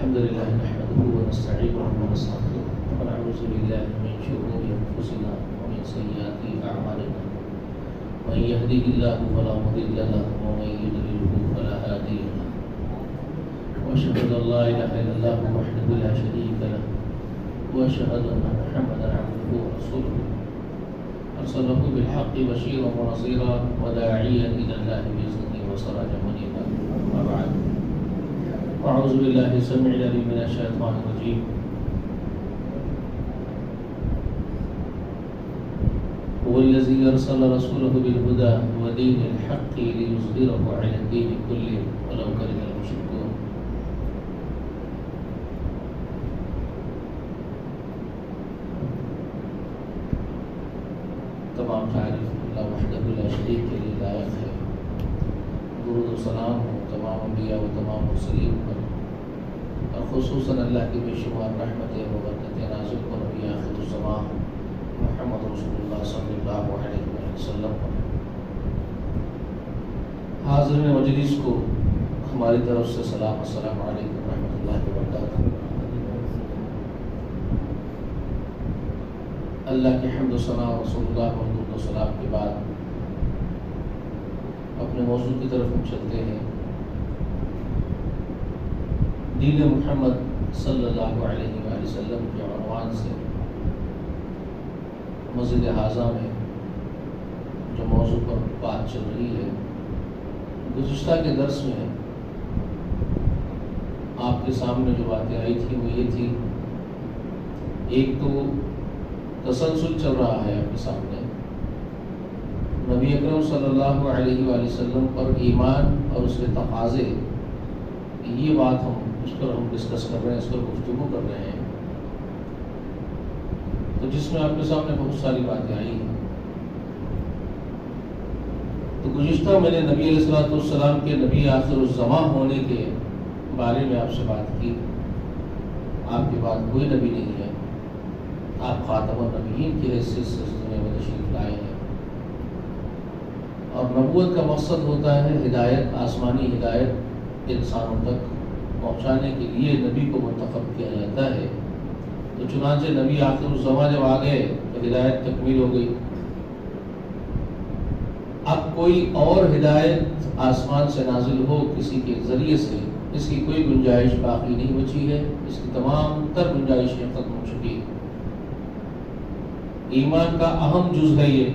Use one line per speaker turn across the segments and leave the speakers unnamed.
الحمد لله نحمده ونستعينه ونستغفره ونعوذ بالله من شرور أنفسنا ومن سيئات أعمالنا من يهده الله فلا مضل له ومن يضلله فلا هادي له وأشهد أن لا إله إلا الله وحده لا شريك له وأشهد أن محمدا عبده ورسوله أرسله بالحق بشيرا ونصيرا وداعيا إلى الله بإذنه وسراجا منيرا أما بعد أعوذ بالله السميع العليم من الشيطان الرجيم هو الذي أرسل رسوله بالهدى ودين الحق ليظهره على الدين كله ولو كره المشركون. تمام تعریف اللہ وحدہ لا شریک کے لیے لائق ہے. درود و سلام ہو تمام انبیاء و تمام مرسلین پر اور خصوصاً اللہ کی بے شمار رحمتیں و برکتیں نازل پر نبی آخر الزمان محمد رسول اللہ صلی اللہ علیہ وسلم پر. حاضرین مجلس کو ہماری طرف سے سلام. السلام علیکم ورحمۃ اللہ وبرکاتہ. اللہ کی حمد و ثنا رسول اللہ و درود و سلام کے بعد اپنے موضوع کی طرف ہم چلتے ہیں. دین محمد صلی اللہ علیہ وآلہ وسلم کے عنوان سے مسجد حاضہ میں جو موضوع پر بات چل رہی ہے، گزشتہ کے درس میں آپ کے سامنے جو باتیں آئی تھی وہ یہ تھی، ایک تو تسلسل چل رہا ہے آپ کے سامنے نبی اکرم صلی اللہ علیہ وآلہ وسلم پر ایمان اور اس کے تقاضے. یہ بات اس پر ہم ڈسکس کر رہے ہیں، اس پر گفتگو کر رہے ہیں، تو جس میں آپ کے سامنے بہت ساری باتیں آئی ہیں. تو گزشتہ میں نے نبی علیہ السلام کے نبی آخر الزمان ہونے کے بارے میں آپ سے بات کی. آپ کے بعد کوئی نبی نہیں ہے، آپ خاتم النبیین کی حیثیت سے دنیا میں تشریف لائے ہیں، اور نبوت کا مقصد ہوتا ہے ہدایت، آسمانی ہدایت انسانوں تک پہنچانے کے لیے نبی کو منتخب کیا جاتا ہے. تو چنانچہ نبی آخر الزمان جب آ گئے تو ہدایت تکمیل ہو گئی. اب کوئی اور ہدایت آسمان سے نازل ہو کسی کے ذریعے سے، اس کی کوئی گنجائش باقی نہیں بچی ہے. اس کی تمام تر گنجائشیں ختم ہو چکی. ایمان کا اہم جز ہے یہ.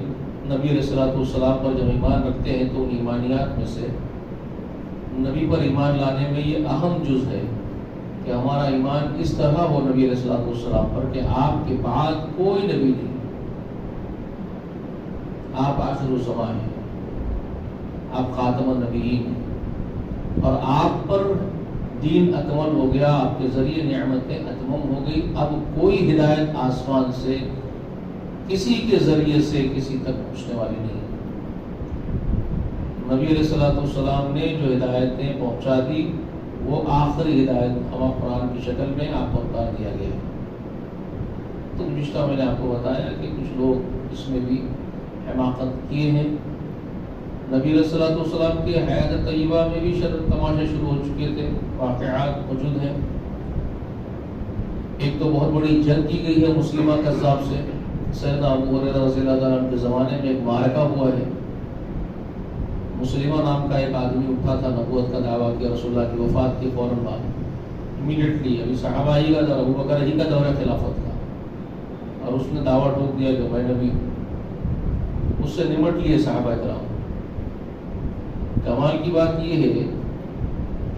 نبی علیہ السلام پر جب ایمان رکھتے ہیں تو ایمانیات میں سے نبی پر ایمان لانے میں یہ اہم جز ہے کہ ہمارا ایمان اس طرح ہو نبی علیہ السلام پر کہ آپ کے بعد کوئی نبی نہیں، آپ آخر الزمان ہیں، آپ خاتم النبیین ہیں، اور آپ پر دین اکمل ہو گیا، آپ کے ذریعے نعمتیں اتمم ہو گئی. اب کوئی ہدایت آسمان سے کسی کے ذریعے سے کسی تک پہنچنے والی نہیں. نبی علیہ السلام نے جو ہدایتیں پہنچا دی وہ آخری ہدایت ہمارا قرآن کی شکل میں آپ کو اتار دیا گیا ہے. تو گزشتہ میں نے آپ کو بتایا کہ کچھ لوگ اس میں بھی حماقت کیے ہیں. نبی علیہ السلام کے حیات طیبہ میں بھی شر تماشے شروع ہو چکے تھے، واقعات موجود ہیں. ایک تو بہت بڑی جنگ کی گئی ہے مسلمہ کذاب سے. سیدنا ابو ہریرہ رضی اللہ عنہ کے زمانے میں ایک معرکہ ہوا ہے. مسلمہ نام کا ایک آدمی اٹھا تھا، نبوت کا دعویٰ کیا رسول اللہ کی وفات کے فوراً بعد امیڈیٹلی. ابھی صحابہ ہی کا دور، ابو بکر ہی کا دور خلافت کا، اور اس نے دعویٰ ٹھوک دیا کہ میں نبی. اس سے نمٹ لیے صحابہ کرام. کمال کی بات یہ ہے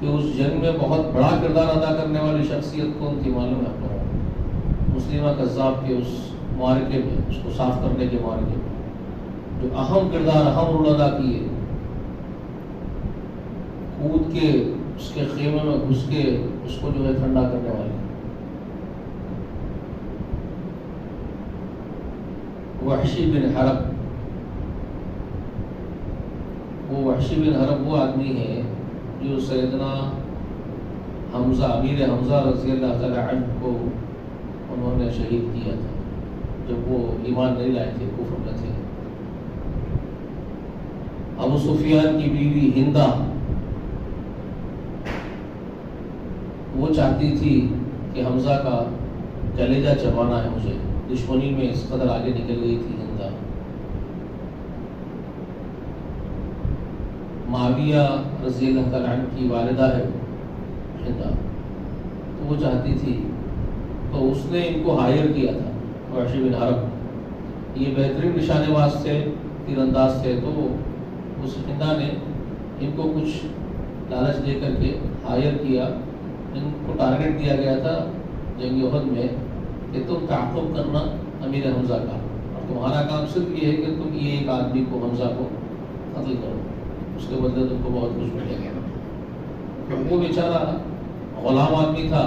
کہ اس جنگ میں بہت بڑا کردار ادا کرنے والی شخصیت کون تھی معلوم ہے آپ کو؟ مسلمہ کذاب کے اس معرکے میں، اس کو صاف کرنے کے معرکے میں جو اہم کردار، اہم رول ادا کیے، کود کے اس کے خیمے میں گھس کے اس کو جو ہے ٹھنڈا کرنے والے. وحشی بن حرب، وہ وحشی بن حرب وہ آدمی ہے جو سیدنا حمزہ، امیر حمزہ رضی اللہ تعالی عنہ کو انہوں نے شہید کیا تھا جب وہ ایمان نہیں لائے تھے، کفر میں تھے. ابو سفیان کی بیوی ہندہ، وہ چاہتی تھی کہ حمزہ کا کلیجہ چبانا ہے مجھے، دشمنی میں اس قدر آگے نکل گئی تھی ہندا۔ معاویہ رضی اللہ تعالیٰ عنہ کی والدہ ہے ہندا، تو وہ چاہتی تھی، تو اس نے ان کو ہائر کیا تھا، وحشی بن حرب، یہ بہترین نشانے باز تھے، تیر انداز تھے، تو اس ہندا نے ان کو کچھ لالچ دے کر کے ہائر کیا۔ ان کو ٹارگٹ دیا گیا تھا جنگ احد میں کہ تم تعاقب کرنا امیر حمزہ کا، اور تمہارا کام صرف یہ ہے کہ تم یہ ایک آدمی کو، حمزہ کو قتل کرو، اس کے بدلے تم کو بہت کچھ ملے گا۔ وہ بیچارہ غلام آدمی تھا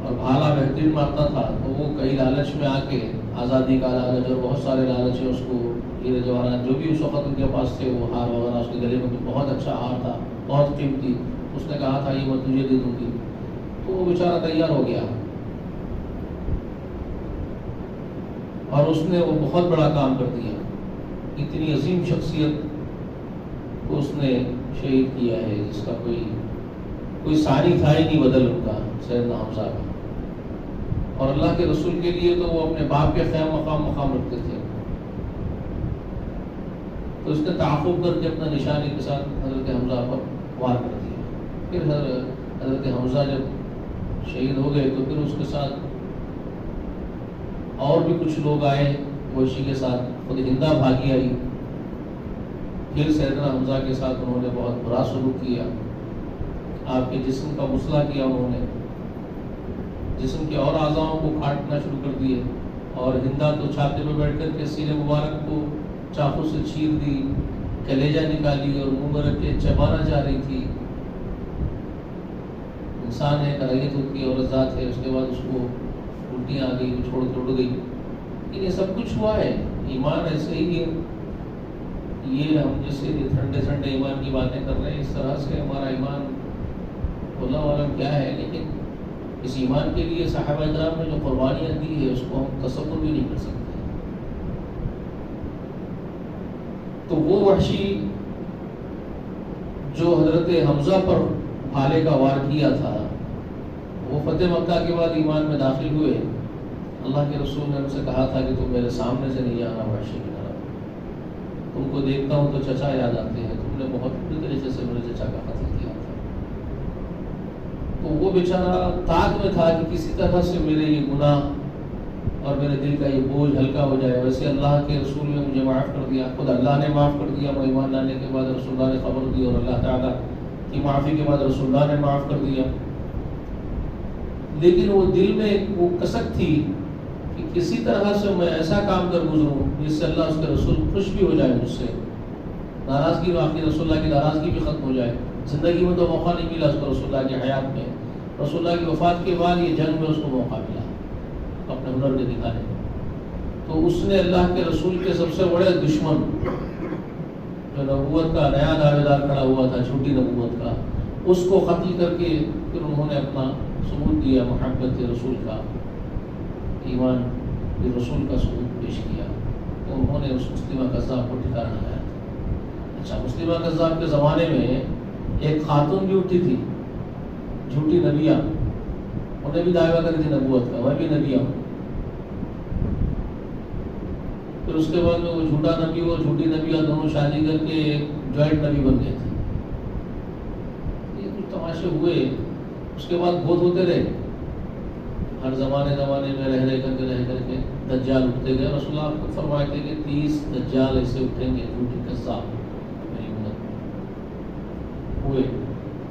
اور بھالا بہترین مارتا تھا، تو وہ کئی لالچ میں آ کے، آزادی کا لالچ اور بہت سارے لالچ ہے، اس کو ہیرے جواہرات جو بھی اس وقت ان کے پاس تھے، وہ ہار وغیرہ، اس کے گلے میں بہت اچھا ہار تھا، بہت قیمتی، اس نے کہا تھا یہ میں تجھے دے دوں گی، تو وہ بیچارہ تیار ہو گیا، اور اس نے وہ بہت بڑا کام کر دیا، اتنی عظیم شخصیت کو اس نے شہید کیا ہے جس کا کوئی ثانی تھا ہی نہیں بدل ان کا، سیدنا حمزہ کا۔ اور اللہ کے رسول کے لیے تو وہ اپنے باپ کے خیر مقام رکھتے تھے، تو اس نے تعاقب کر کے اپنا نشانی کے ساتھ حضرت حمزہ پر وار کر دیا۔ پھر حضرت حمزہ جب شہید ہو گئے تو پھر اس کے ساتھ اور بھی کچھ لوگ آئے وحشی کے ساتھ، خود ہندا بھاگی آئی، پھر سیدنا حمزہ کے ساتھ انہوں نے بہت برا سلوک کیا، آپ کے جسم کا مسئلہ کیا، انہوں نے جسم کے اور اعضاؤں کو کاٹنا شروع کر دیے، اور ہندا تو چھاتے پہ بیٹھ کر کے سینے مبارک کو چاقو سے چیر دی، کلیجہ نکالی اور منہ میں رکھ کے چبانا چاہ رہی تھی۔ انسان ہے، کراہیت ہوتی ہے، عورت ذات ہے، اس کے بعد اس کو الٹیاں آ گئی، وہ چھوڑ کے اڑ گئی، لیکن یہ سب کچھ ہوا ہے، ایمان ایسے ہی ہے، یہ ہم جیسے ٹھنڈے ایمان کی باتیں کر رہے ہیں، اس طرح سے ہمارا ایمان اللہ عالم کیا ہے، لیکن اس ایمان کے لیے صحابہ اکرام نے جو قربانیاں دی ہے اس کو ہم تصور بھی نہیں کر سکتے۔ تو وہ وحشی جو حضرت حمزہ پر بھالے کا وار کیا تھا، وہ فتح مکہ کے بعد ایمان میں داخل ہوئے، اللہ کے رسول نے ان سے کہا تھا کہ تم میرے سامنے سے نہیں جانا وحشی کی طرف، تم کو دیکھتا ہوں تو چچا یاد آتے ہیں، تم نے بہت بری طریقے سے میرے چچا کا قتل کیا تھا۔ تو وہ بیچارہ طاق میں تھا کہ کسی طرح سے میرے یہ گناہ اور میرے دل کا یہ بوجھ ہلکا ہو جائے، ویسے اللہ کے رسول نے مجھے معاف کر دیا، خود اللہ نے معاف کر دیا، میں ایمان لانے کے بعد رسول اللہ نے خبر دی، اور اللہ تعالیٰ کی معافی کے بعد رسول اللہ نے معاف کر دیا، لیکن وہ دل میں وہ کسک تھی کہ کسی طرح سے میں ایسا کام کر گزروں جس سے اللہ اس کے رسول خوش بھی ہو جائے، مجھ سے ناراضگی واقعی، رسول اللہ کی ناراضگی بھی ختم ہو جائے۔ زندگی میں تو موقع نہیں ملا اس کو، رسول اللہ کی حیات میں، رسول اللہ کی وفات کے بعد یہ جنگ میں اس کو موقع ملا اپنے ہنر کے دکھانے میں، تو اس نے اللہ کے رسول کے سب سے بڑے دشمن جو نبوت کا نیا دعوے دار کھڑا ہوا تھا، جھوٹی نبوت کا، اس کو قتل کر کے پھر انہوں نے اپنا ثبوت دیا محبت رسول کا، ایمان رسول کا ثبوت پیش کیا، تو انہوں نے اس مسلمہ کذاب کو ٹھکانا لایا تھا۔ اچھا، مسلمہ کذاب کے زمانے میں ایک خاتون بھی اٹھی تھی، جھوٹی نبیہ، انہیں بھی دعویٰ کری تھی نبوت کا، میں بھی نبی ہوں، پھر اس کے بعد میں وہ جھوٹا نبی اور جھوٹی نبیہ دونوں شادی کر کے ایک جوائنٹ نبی بن گئے تھے۔ یہ کچھ تماشے ہوئے، اس کے بعد بہت ہوتے رہے، ہر زمانے میں رہ کر کے دجال اٹھتے گئے۔ رسول اللہ کو فرمائے تھے کہ 30 دجال ایسے اٹھیں گے، جھوٹے کذاب میری امت ہوئے،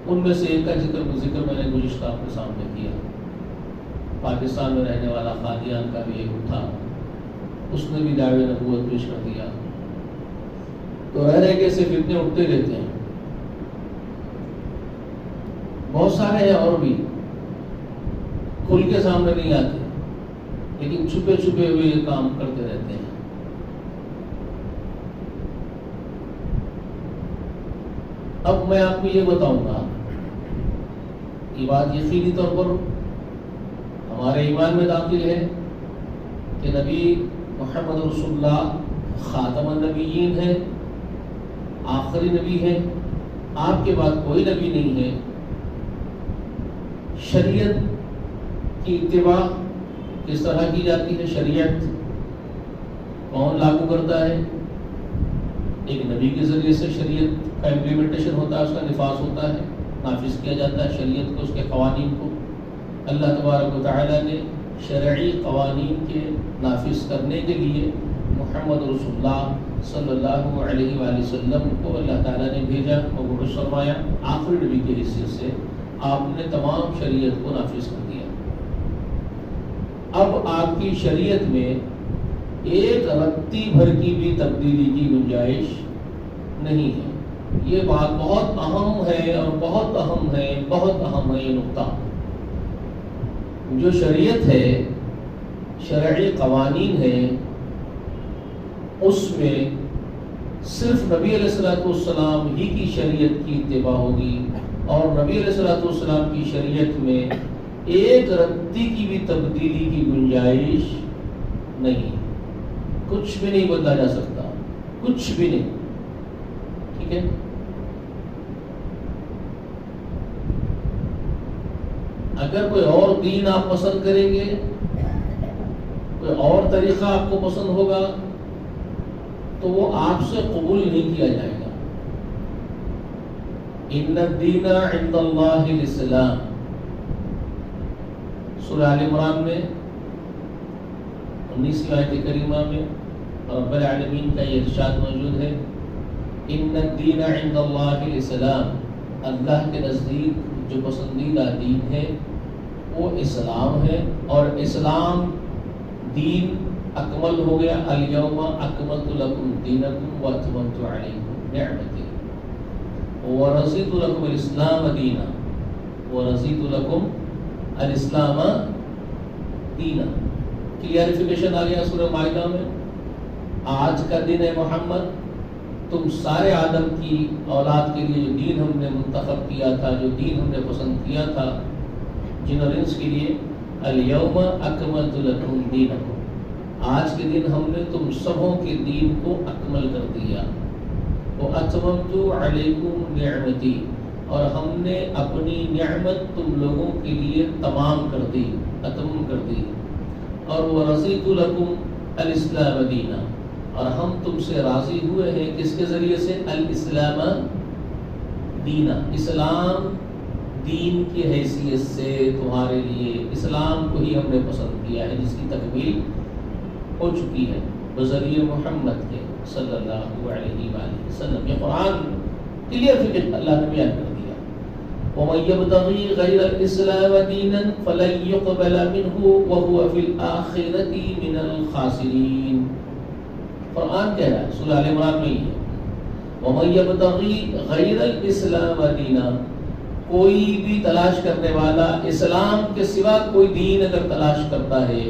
ان میں سے ایک کا ذکر میں نے گزشتہ آپ کے سامنے کیا، پاکستان میں رہنے والا قادیان کا بھی ایک اٹھا، اس نے بھی دعوے نبوت پیش کر دیا۔ تو رہ کے ایسے فتنے اٹھتے رہتے ہیں، بہت سارے ہیں اور بھی کھل کے سامنے نہیں آتے، لیکن چھپے چھپے ہوئے یہ کام کرتے رہتے ہیں۔ اب میں آپ کو یہ بتاؤں گا، یہ بات یقینی طور پر ہمارے ایمان میں داخل ہے کہ نبی محمد رسول اللہ خاتم النبیین ہے، آخری نبی ہے، آپ کے بعد کوئی نبی نہیں ہے، شریعت کی اتباع کس طرح کی جاتی ہے؟ شریعت کون لاگو کرتا ہے؟ ایک نبی کے ذریعے سے شریعت کا امپلیمنٹیشن ہوتا ہے، اس کا نفاذ ہوتا ہے، نافذ کیا جاتا ہے شریعت کو، اس کے قوانین کو۔ اللہ تبارک و تعالیٰ نے شرعی قوانین کے نافذ کرنے کے لیے محمد رسول اللہ صلی اللہ علیہ وآلہ وسلم کو اللہ تعالیٰ نے بھیجا، مبعوث فرمایا، آخری نبی کی حیثیت سے آپ نے تمام شریعت کو نافذ کر دیا۔ اب آپ کی شریعت میں ایک رتی بھر کی بھی تبدیلی کی گنجائش نہیں ہے۔ یہ بات بہت اہم ہے اور بہت اہم ہے، بہت اہم ہے یہ نقطہ۔ جو شریعت ہے، شرعی قوانین ہے، اس میں صرف نبی علیہ الصلوۃ والسلام ہی کی شریعت کی اتباع ہوگی، اور نبی علیہ الصلوۃ والسلام کی شریعت میں ایک رتی کی بھی تبدیلی کی گنجائش نہیں، کچھ بھی نہیں بدلا جا سکتا، کچھ بھی نہیں۔ ٹھیک ہے؟ اگر کوئی اور دین آپ پسند کریں گے، کوئی اور طریقہ آپ کو پسند ہوگا، تو وہ آپ سے قبول نہیں کیا جائے گا۔ ان الدین عند اللہ الاسلام، سورہ آل عمران میں 19ویں آیت کریمہ میں رب العالمین کا یہ ارشاد موجود ہے، ان الدین عند اللہ الاسلام، اللہ کے نزدیک جو پسندیدہ دین ہے وہ اسلام ہے، اور اسلام دین اکمل ہو گیا۔ الیوم اکملت لکم دینکم واتممت علیکم نعمتی ورضیت لکم الاسلام دینا، ورضیت لکم الاسلام دینا۔ کلیئرفیکیشن آ گیا سورہ مائدہ میں۔ آج کا دن ہے محمد، تم سارے آدم کی اولاد کے لیے جو دین ہم نے منتخب کیا تھا، جو دین ہم نے پسند کیا تھا جن اور انس کے لیے، الیوم اکملت لکم دینکم، آج کے دن ہم نے تم سبوں کے دین کو اکمل کر دیا۔ واتممت علیکم نعمتی، اور ہم نے اپنی نعمت تم لوگوں کے لیے تمام کر دی، ختم کر دی۔ اور ورضیت لکم الاسلام دینا، اور ہم تم سے راضی ہوئے ہیں کس کے ذریعے سے؟ الاسلام دینا، اسلام دین کی حیثیت سے تمہارے لیے اسلام کو ہی ہم نے پسند کیا ہے، جس کی تکمیل ہو چکی ہے بذریعہ محمد کے صلی اللہ علیہ وآلہ وسلم۔ یہ قرآن کلیئر فکر اللہ نے بیان کر دیا۔ وَمَن يَبْتَغِي غَيْرَ الْإِسْلَامِ دِينًا فَلَن يُقْبَلَ مِنْهُ وَهُوَ فِي الْآخِرَةِ مِنَ الْخَاسِرِينَ۔ قرآن کہہ رہا ہے سورہ آل عمران میں یہ، وَمَن يَبْتَغِي غَيْرَ الْإِسْلَامِ دِينًا، کوئی بھی تلاش کرنے والا اسلام کے سوا کوئی دین اگر تلاش کرتا ہے،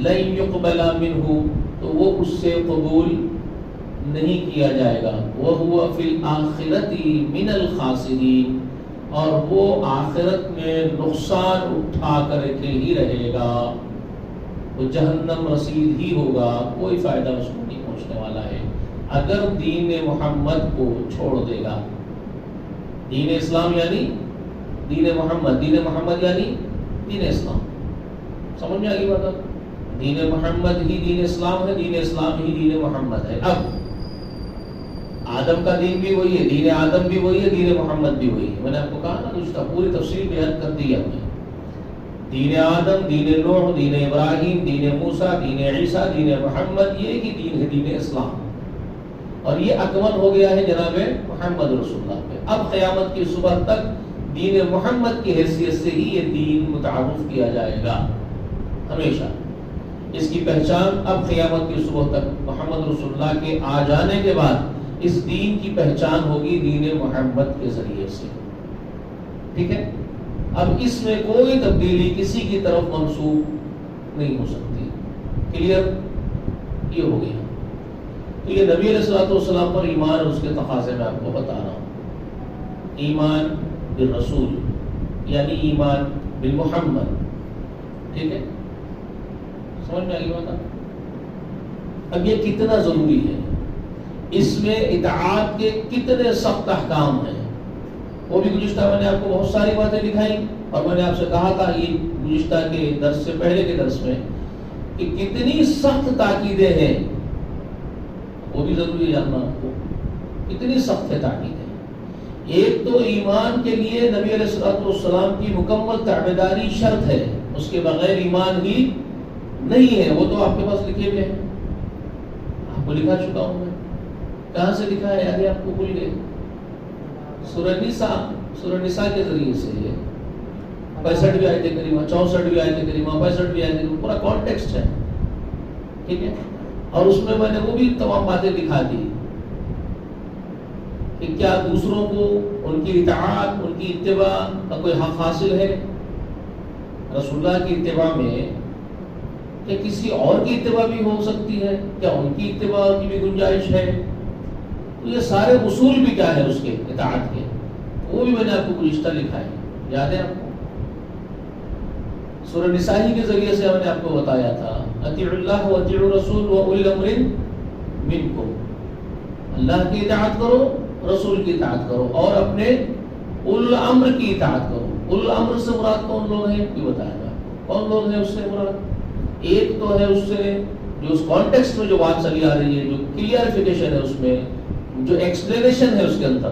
لَن يُقْبَلَ مِنْهُ، تو وہ اس سے قبول نہیں کیا جائے گا، وَهُوَ فِي الْآخِرَةِ مِنَ الْخَاسِرِينَ، اور وہ آخرت میں نقصان اٹھا کر کے ہی رہے گا، وہ جہنم رسید ہی ہوگا، کوئی فائدہ اس کو نہیں پہنچنے والا ہے اگر دین محمد کو چھوڑ دے گا۔ دین اسلام یعنی دین محمد، دین محمد یعنی دین اسلام، سمجھ میں آگئی بات؟ دین محمد ہی دین اسلام ہے، دین اسلام ہی دین محمد ہے۔ اب آدم کا دین بھی وہی ہے، دین آدم بھی وہی ہے، دین محمد بھی وہی ہے۔ میں نے آپ کو کہا نا، اس کا پوری تفصیل بیان کر دی ہم نے۔ دین آدم، دین نوح، دین ابراہیم، دین موسیٰ، دین عیسیٰ، دین محمد، یہ ایک ہی دین ہے، دین اسلام، اور یہ اکمل ہو گیا ہے جناب محمد رسول اللہ پہ۔ اب قیامت کی صبح تک دین محمد کی حیثیت سے ہی یہ دین متعارف کیا جائے گا ہمیشہ۔ اس کی پہچان اب قیامت کی صبح تک محمد رسول اللہ کے آ جانے کے بعد اس دین کی پہچان ہوگی دین محمد کے ذریعے سے۔ ٹھیک ہے؟ اب اس میں کوئی تبدیلی کسی کی طرف منسوخ نہیں ہو سکتی۔ کلیئر؟ یہ ہو گیا۔ تو یہ نبی علیہ الصلوۃ والسلام پر ایمان اور اس کے تقاضے میں آپ کو بتا رہا ہوں۔ ایمان بالرسول یعنی ایمان بالمحمد۔ ٹھیک ہے؟ سمجھ میں آگئی بات؟ اب یہ کتنا ضروری ہے، اس میں اطاعت کے کتنے سخت احکام ہیں، وہ بھی گزشتہ میں نے آپ کو بہت ساری باتیں دکھائی، اور میں نے آپ سے کہا تھا یہ گزشتہ کے درس سے پہلے کے درس میں کہ کتنی سخت تاکیدیں ہیں، وہ بھی ضروری ہے جاننا آپ کو، کتنی سخت ہے تاکیدیں۔ ایک تو ایمان کے لیے نبی علیہ الصلوۃ والسلام کی مکمل تابعداری شرط ہے، اس کے بغیر ایمان ہی نہیں ہے۔ وہ تو آپ کے پاس لکھے ہوئے ہیں، آپ کو لکھا چکا ہوں میں، کہاں سے لکھا ہے یاد ہے آپ کو؟ بھول گئے؟ سورہ نساء کے ذریعے سے 65ویں آیت کریمہ، 64ویں آیت کریمہ، 65ویں آیت کریمہ، پورا کانٹیکسٹ ہے، ٹھیک ہے۔ اور اس میں نے وہ بھی تمام باتیں دکھا دی کہ کیا دوسروں کو ان کی اطاعت، ان کی اتباع کا کوئی حق حاصل ہے رسول اللہ کی اتباع میں؟ کہ کسی اور کی اتباع بھی ہو سکتی ہے؟ کیا ان کی اتباع کی بھی گنجائش ہے؟ تو یہ سارے اصول بھی کیا ہے اس کے اطاعت کے، وہ بھی میں نے آپ کو گزشتہ لکھا ہے، یاد ہے آپ کو؟ سورہ نساء کے ذریعے سے میں نے آپ کو بتایا تھا اطیعوا اللہ واطیعوا الرسول واولی الامر منکم، اللہ کی اطاعت کرو، رسول کی اطاعت کرو، اور اپنے اول الامر کی اطاعت کرو۔ اول الامر سے مراد کون لوگ ہیں یہ بتایا گا، کون لوگ ہیں اس سے مراد؟ ایک تو ہے اس سے جو اس کانٹیکسٹ میں جو بات چلی آ رہی ہے، جو کلیئرفیکیشن ہے اس میں، جو ایکسپلینیشن ہے اس کے اندر،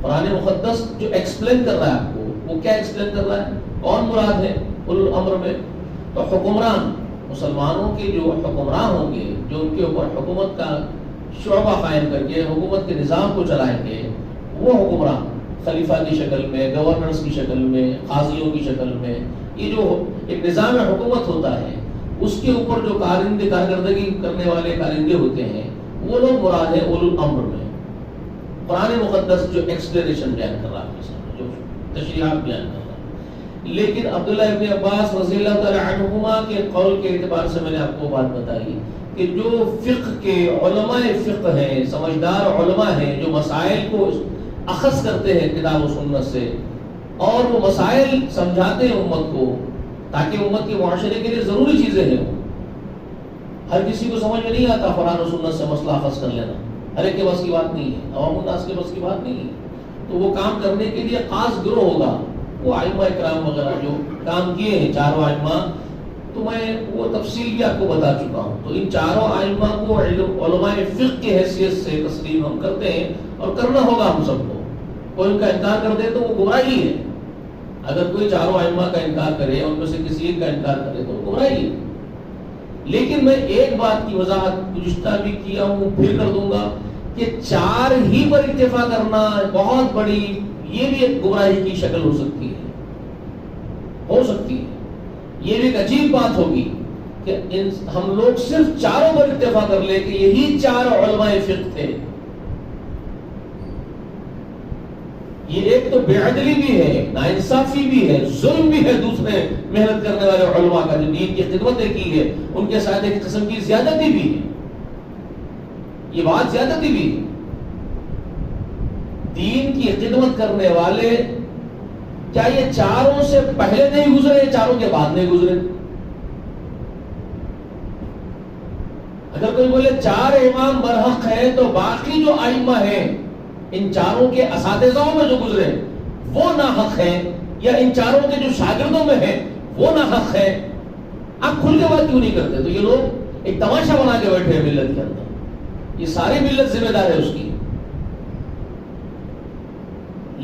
قرآن مقدس جو ایکسپلین کر رہا ہے آپ کو، وہ کیا ایکسپلین کر رہا ہے؟ کون مراد ہے اولو الامر میں؟ تو حکمران، مسلمانوں کے جو حکمران ہوں گے، جو ان کے اوپر حکومت کا شعبہ قائم کر کے حکومت کے نظام کو چلائیں گے، وہ حکمران خلیفہ کی شکل میں، گورنرز کی شکل میں، قاضیوں کی شکل میں، یہ جو ایک نظام حکومت ہوتا ہے اس کے اوپر جو کارکردگی کرنے والے کارندے ہوتے ہیں، وہ لوگ مراد ہے اولو الامر میں۔ قرآن مقدس جو ایکسپلینیشن بیان کر رہا ہے، جو تشریحات بیان کر رہا ہے۔ لیکن عبداللہ ابن عباس رضی اللہ تعالی عنہما کے قول کے اعتبار سے میں نے آپ کو بات بتائی کہ جو فقہ کے علماء فقہ ہیں، سمجھدار علماء ہیں، جو مسائل کو اخذ کرتے ہیں کتاب و سنت سے، اور وہ مسائل سمجھاتے ہیں امت کو، تاکہ امت کے معاشرے کے لیے ضروری چیزیں ہیں۔ ہر کسی کو سمجھ میں نہیں آتا قرآن و سنت سے مسئلہ اخذ کر لینا، ہر ایک کے بس کی بات نہیں ہے، عوام الناس کے بس کی بات نہیں ہے۔ تو وہ کام کرنے کے لیے خاص گروہ ہوگا، وہ ائمہ اکرام وغیرہ جو کام کیے ہیں، چاروں ائمہ، تو میں وہ تفصیل بھی آپ کو بتا چکا ہوں۔ تو ان چاروں ائمہ کو علماء فقہ کی حیثیت سے تسلیم ہم کرتے ہیں، اور کرنا ہوگا ہم سب کو۔ کوئی ان کا انکار کر دے تو وہ گمراہی ہے، اگر کوئی چاروں ائمہ کا انکار کرے، ان میں سے کسی ایک کا انکار کرے تو وہ گمراہی ہے۔ لیکن میں ایک بات کی وضاحت گزشتہ بھی کیا ہوں، پھر کر دوں گا کہ چار ہی پر اتفاق کرنا بہت بڑی، یہ بھی ایک گمراہی کی شکل ہو سکتی ہے، یہ بھی ایک عجیب بات ہوگی کہ ہم لوگ صرف چاروں پر اتفاق کر لیں کہ یہی چار علماء فقہ تھے۔ یہ ایک تو بے عدلی بھی ہے، ناانصافی بھی ہے، ظلم بھی ہے دوسرے محنت کرنے والے علماء کا جو دین کی خدمتیں کی ہے، ان کے ساتھ ایک قسم کی زیادتی بھی ہے۔ یہ بات زیادتی بھی ہے، دین کی خدمت کرنے والے کیا یہ چاروں سے پہلے نہیں گزرے، چاروں کے بعد نہیں گزرے؟ اگر کوئی بولے چار امام برحق ہیں تو باقی جو ائمہ ہیں ان چاروں کے اساتذہوں میں جو گزرے وہ ناحق ہیں، یا ان چاروں کے جو شاگردوں میں ہیں وہ ناحق ہیں، آپ کھل کے بات کیوں نہیں کرتے؟ تو یہ لوگ ایک تماشا بنا کے بیٹھے ہیں ملت کے اندر، یہ ساری ملت ذمہ دار ہے اس کی۔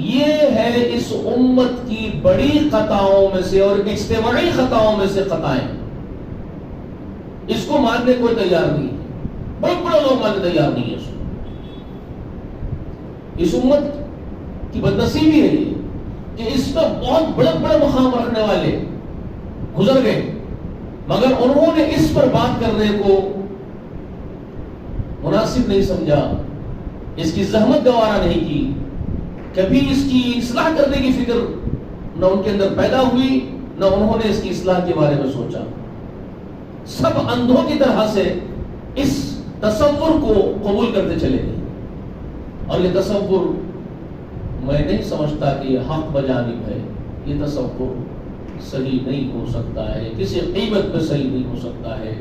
یہ ہے اس امت کی بڑی خطاؤں میں سے اور اجتماعی خطاؤں میں سے خطائیں، اس کو ماننے کوئی تیار نہیں ہے، بڑے بڑے لوگ ماننے تیار نہیں ہے اس کو۔ اس امت کی بدنصیبی ہے یہ کہ اس میں بہت بڑے بڑے مقام رکھنے والے گزر گئے، مگر انہوں نے اس پر بات کرنے کو مناسب نہیں سمجھا، اس کی زحمت گوارا نہیں کی، کبھی اس کی اصلاح کرنے کی فکر نہ ان کے اندر پیدا ہوئی، نہ انہوں نے اس کی اصلاح کے بارے میں سوچا۔ سب اندھوں کی طرح سے اس تصور کو قبول کرتے چلے گئے، اور یہ تصور میں نہیں سمجھتا کہ یہ حق بجانب ہے، یہ تصور صحیح نہیں ہو سکتا ہے، کسی قیمت پہ صحیح نہیں ہو سکتا ہے۔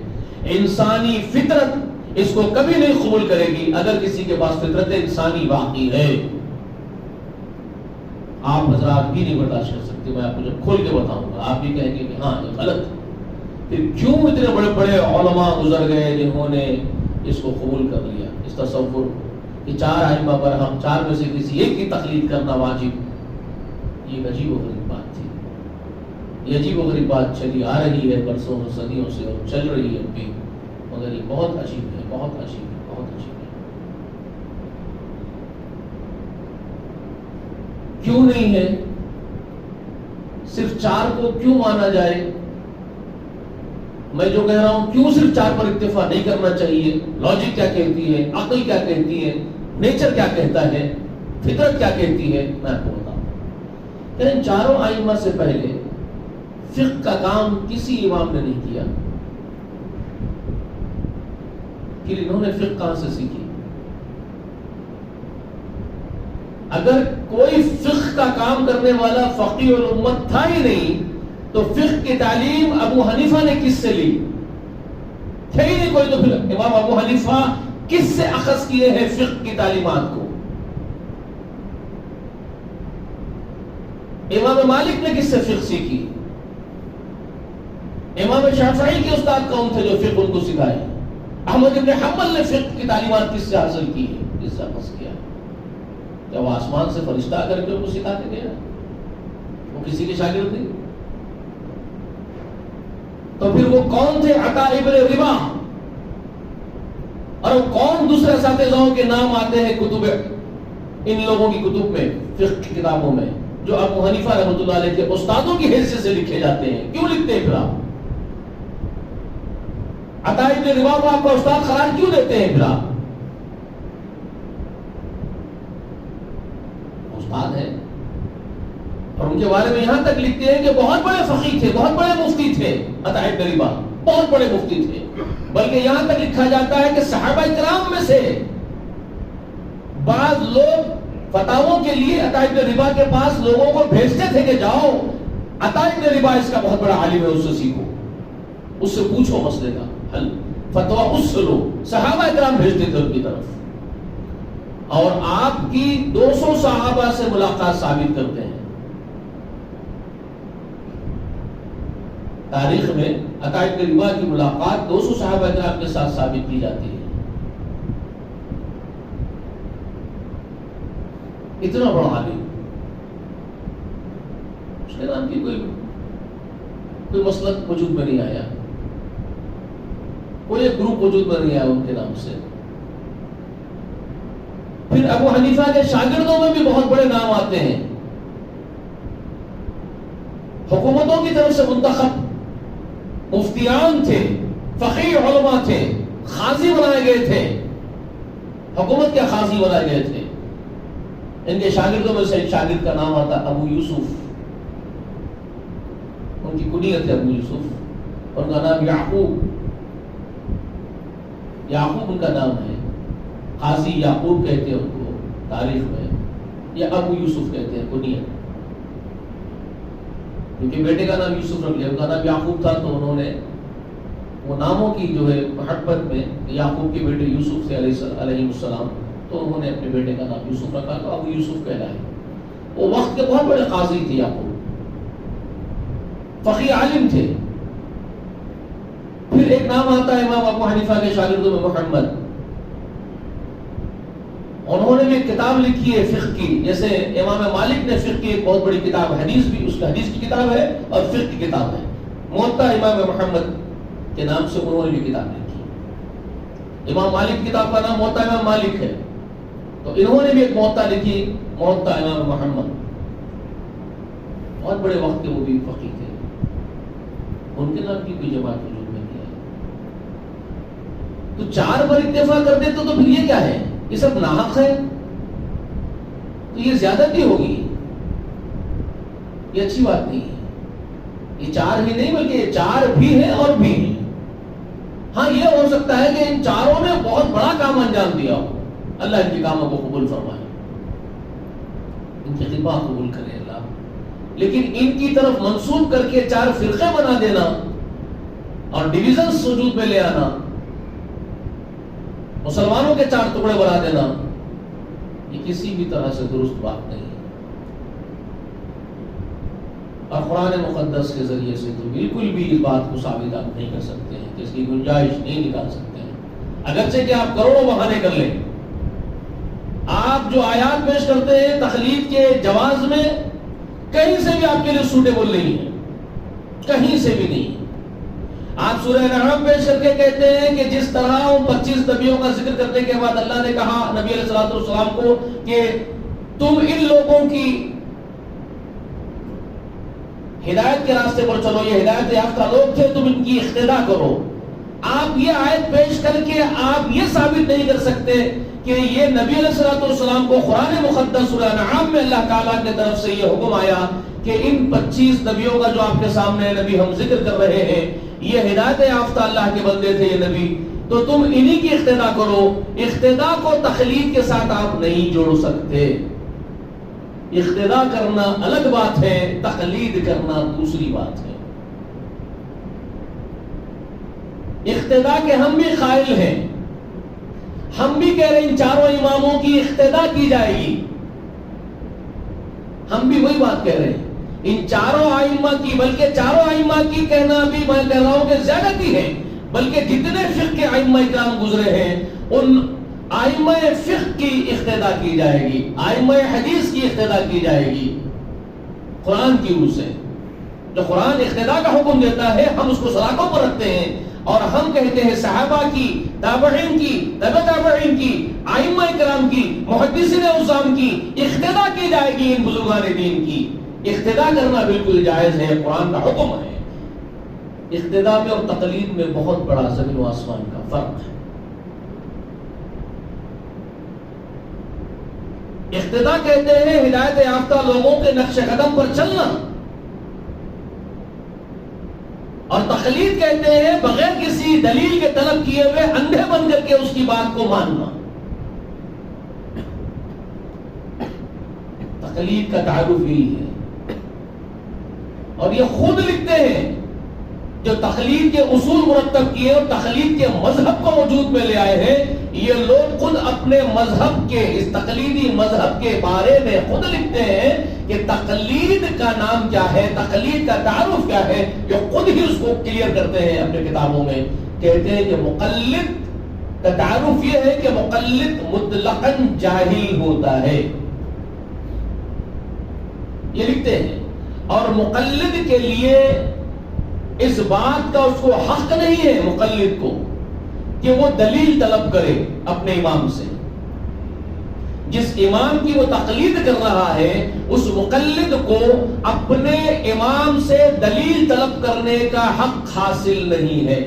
انسانی فطرت اس کو کبھی نہیں قبول کرے گی اگر کسی کے پاس فطرت انسانی باقی ہے۔ آپ حضرات بھی نہیں برداشت کر سکتے. میں آپ کو جب کھول کے بتاؤں گا آپ بھی کہیں گے کہ ہاں یہ غلط ہے. پھر کیوں اتنے بڑے بڑے علماء گزر گئے جنہوں نے اس کو قبول کر لیا, اس تصور کہ 4 ائمہ پر ہم 4 میں سے کسی ایک کی تقلید کرنا واجب. یہ ایک عجیب و غریب بات تھی. یہ عجیب و غریب بات چلی آ رہی ہے برسوں صدیوں سے اور چل رہی ہے اب بھی, مگر یہ بہت عجیب ہے, بہت عجیب ہے, بہت عجیب ہے. کیوں نہیں ہے؟ صرف 4 کو کیوں مانا جائے؟ میں جو کہہ رہا ہوں کیوں صرف 4 پر اکتفا نہیں کرنا چاہیے؟ لاجک کیا کہتی ہے, عقل کیا کہتی ہے, نیچر کیا کہتا ہے, فطرت کیا کہتی ہے, میں آپ کو بتاؤں. کہ ان 4 ائمہ سے پہلے فقہ کا کام کسی امام نے نہیں کیا. پھر انہوں نے فقہ کہاں سے سیکھی؟ اگر کوئی فقہ کا کام کرنے والا فقیہ الامت تھا ہی نہیں تو فقہ کی تعلیم ابو حنیفہ نے کس سے لی؟ تھے ہی نہیں کوئی, تو پھر امام ابو حنیفہ کس سے اخذ کیے ہیں فقہ کی تعلیمات کو؟ امام مالک نے کس سے فقہ سیکھی؟ امام شافعی کے استاد کون تھے جو فقہ ان کو سکھائے؟ احمد بن حنبل نے فقہ کی تعلیمات کس سے حاصل کی ہے, کس سے اخذ کیا؟ جب آسمان سے فرشتہ آ کر کے ان کو سکھاتے گئے, وہ کسی کے شاگرد نہیں. تو پھر وہ کون تھے؟ عطا ابن ربا. اور وہ کون دوسرے اساتذہوں کے نام آتے ہیں کتب, ان لوگوں کی کتب میں, فقہ کی کتابوں میں, جو ابو حنیفہ رحمۃ اللہ علیہ کے استادوں کی حیثیت سے لکھے جاتے ہیں؟ کیوں لکھتے ہیں پھر آپ؟ عطا ابن ربا کو آپ کا استاد قرار کیوں دیتے ہیں پھر آپ؟ استاد ہے. اور ان کے بارے میں یہاں تک لکھتے ہیں کہ بہت بڑے فقیہ تھے, بہت بڑے مفتی تھے. عطا ابن ربا بہت بڑے مفتی تھے, بلکہ یہاں تک لکھا جاتا ہے کہ صحابہ کرام میں سے بعض لوگ فتاووں کے لیے عطا ابن ربا کے پاس لوگوں کو بھیجتے تھے کہ جاؤ عطا ابن ربا اس کا بہت بڑا عالم ہے, اس سے سیکھو, اس سے پوچھو مسئلے کا حل, فتوا اس سے لو. صحابہ کرام بھیجتے تھے ان کی طرف. اور آپ کی 200 صحابہ سے ملاقات ثابت کرتے ہیں. تاریخ میں عطا ابن ربا کی ملاقات 200 صحابہ کرام کے ساتھ ثابت کی جاتی ہے. اتنا بڑا عالم, اس کے نام کی کوئی مسلک وجود میں نہیں آیا, کوئی ایک گروپ وجود میں نہیں آیا ان کے نام سے. پھر ابو حنیفہ کے شاگردوں میں بھی بہت بڑے نام آتے ہیں. حکومتوں کی طرف سے منتخب مفتیان تھے, فقیہ علماء تھے, قاضی بنائے گئے تھے. حکومت کے قاضی بنائے گئے تھے. ان کے شاگردوں میں سے ایک شاگرد کا نام آتا ابو یوسف. ان کی کنیت ہے ابو یوسف, ان کا نام یعقوب. یعقوب ان کا نام ہے. قاضی یعقوب کہتے ہیں ان کو تاریخ میں, یا ابو یوسف کہتے ہیں کنیت, کیونکہ بیٹے کا نام یوسف رکھ لیا. ان کا نام یعقوب تھا تو انہوں نے وہ ناموں کی جو ہے محبت میں, یعقوب کے بیٹے یوسف تھے علیہ السلام, تو انہوں نے اپنے بیٹے کا نام یوسف رکھا تو ابو یوسف کہلائے. وہ وقت کے بہت بڑے قاضی تھے یعقوب, فقیہ عالم تھے. پھر ایک نام آتا ہے امام ابو حنیفہ کے شاگردوں میں محمد. انہوں نے بھی ایک کتاب لکھی ہے فقہ کی, جیسے امام مالک نے فقہ کی ایک بہت بڑی کتاب, حدیث بھی اس کا حدیث کی کتاب ہے اور فقہ کی کتاب ہے. موطا امام محمد کے نام سے انہوں نے بھی کتاب لکھی. امام مالک کتاب کا نام موطا امام مالک ہے, تو انہوں نے بھی ایک موطا لکھی, موطا امام محمد. بہت بڑے وقت کے وہ بھی فقیہ تھے. ان کے نام کی کوئی جماعت وجود میں نہیں ہے. تو 4 پر اتفاق کر دیتے تو پھر یہ کیا ہے؟ یہ سب ناحق ہے, تو یہ زیادتی ہوگی, یہ اچھی بات نہیں ہے. یہ 4 ہی نہیں بلکہ یہ 4 بھی ہیں اور بھی ہیں. ہاں یہ ہو سکتا ہے کہ ان 4 نے بہت بڑا کام انجام دیا ہو, اللہ ان کے کاموں کو قبول فرمائے, ان کی خدمات قبول کرے اللہ. لیکن ان کی طرف منسوب کر کے 4 فرقے بنا دینا اور ڈویژنز وجود میں لے آنا, مسلمانوں کے 4 ٹکڑے بنا دینا, یہ کسی بھی طرح سے درست بات نہیں ہے. اور قرآن مقدس کے ذریعے سے تو بالکل بھی اس بات کو ثابت آپ نہیں کر سکتے ہیں کہ اس کی گنجائش نہیں نکال سکتے ہیں، اگرچہ کہ آپ کروڑوں بہانے کر لیں۔ آپ جو آیات پیش کرتے ہیں تخلیق کے جواز میں، کہیں سے بھی آپ کے لیے سوٹیبل نہیں ہے، کہیں سے بھی نہیں۔ آپ سورہ انعام پیش کر کے کہتے ہیں کہ جس طرح 25 نبیوں کا ذکر کرنے کے بعد اللہ نے کہا نبی علیہ الصلوۃ والسلام کو کہ تم ان لوگوں کی ہدایت کے راستے پر چلو، یہ ہدایت یافتہ لوگ تھے، تم ان کی اقتدا کرو۔ آپ یہ آیت پیش کر کے آپ یہ ثابت نہیں کر سکتے کہ یہ نبی علیہ الصلوۃ والسلام کو قرآن مقدس سورہ انعام میں اللہ تعالیٰ کی طرف سے یہ حکم آیا کہ ان 25 نبیوں کا جو آپ کے سامنے نبی ہم ذکر کر رہے ہیں یہ ہدایت یافتہ اللہ کے بندے تھے یہ نبی، تو تم انہی کی اقتدا کرو۔ اقتدا کو تقلید کے ساتھ آپ نہیں جوڑ سکتے۔ اقتدا کرنا الگ بات ہے، تقلید کرنا دوسری بات ہے۔ اقتدا کے ہم بھی قائل ہیں، ہم بھی کہہ رہے ہیں ان چاروں اماموں کی اقتدا کی جائے گی، ہم بھی وہی بات کہہ رہے ہیں ان چاروں ائمہ کی، بلکہ چاروں ائمہ کی کہنا بھی میں کہہ رہا ہوں کہ زیادتی ہے، بلکہ جتنے فقہ کے ائمہ کرام گزرے ہیں ان ائمہ فقہ کی اقتدا کی جائے گی، ائمہ حدیث کی اقتدا کی جائے گی قرآن کی روح سے۔ جو قرآن اقتدا کا حکم دیتا ہے ہم اس کو سراغوں پر رکھتے ہیں، اور ہم کہتے ہیں صحابہ کی، تابعین کی، تبع تابعین کی، ائمہ کرام کی، محدثین اعظام کی اقتدا کی جائے گی، ان بزرگان دین کی اقتدا کرنا بالکل جائز ہے، قرآن کا حکم ہے۔ اقتدا میں اور تقلید میں بہت بڑا زمین و آسمان کا فرق ہے۔ اقتدا کہتے ہیں ہدایت یافتہ لوگوں کے نقش قدم پر چلنا، اور تقلید کہتے ہیں بغیر کسی دلیل کے طلب کیے ہوئے اندھے بن کر کے اس کی بات کو ماننا۔ تقلید کا تعارف یہی ہے، اور یہ خود لکھتے ہیں جو تقلید کے اصول مرتب کیے اور تقلید کے مذہب کو وجود میں لے آئے ہیں، یہ لوگ خود اپنے مذہب کے، اس تقلیدی مذہب کے بارے میں خود لکھتے ہیں کہ تقلید کا نام کیا ہے، تقلید کا تعارف کیا ہے، یہ خود ہی اس کو کلیئر کرتے ہیں اپنے کتابوں میں۔ کہتے ہیں کہ مقلد کا تعارف یہ ہے کہ مقلد مطلقاً جاہل ہوتا ہے، یہ لکھتے ہیں، اور مقلد کے لیے اس بات کا اس کو حق نہیں ہے مقلد کو کہ وہ دلیل طلب کرے اپنے امام سے۔ جس امام کی وہ تقلید کر رہا ہے اس مقلد کو اپنے امام سے دلیل طلب کرنے کا حق حاصل نہیں ہے۔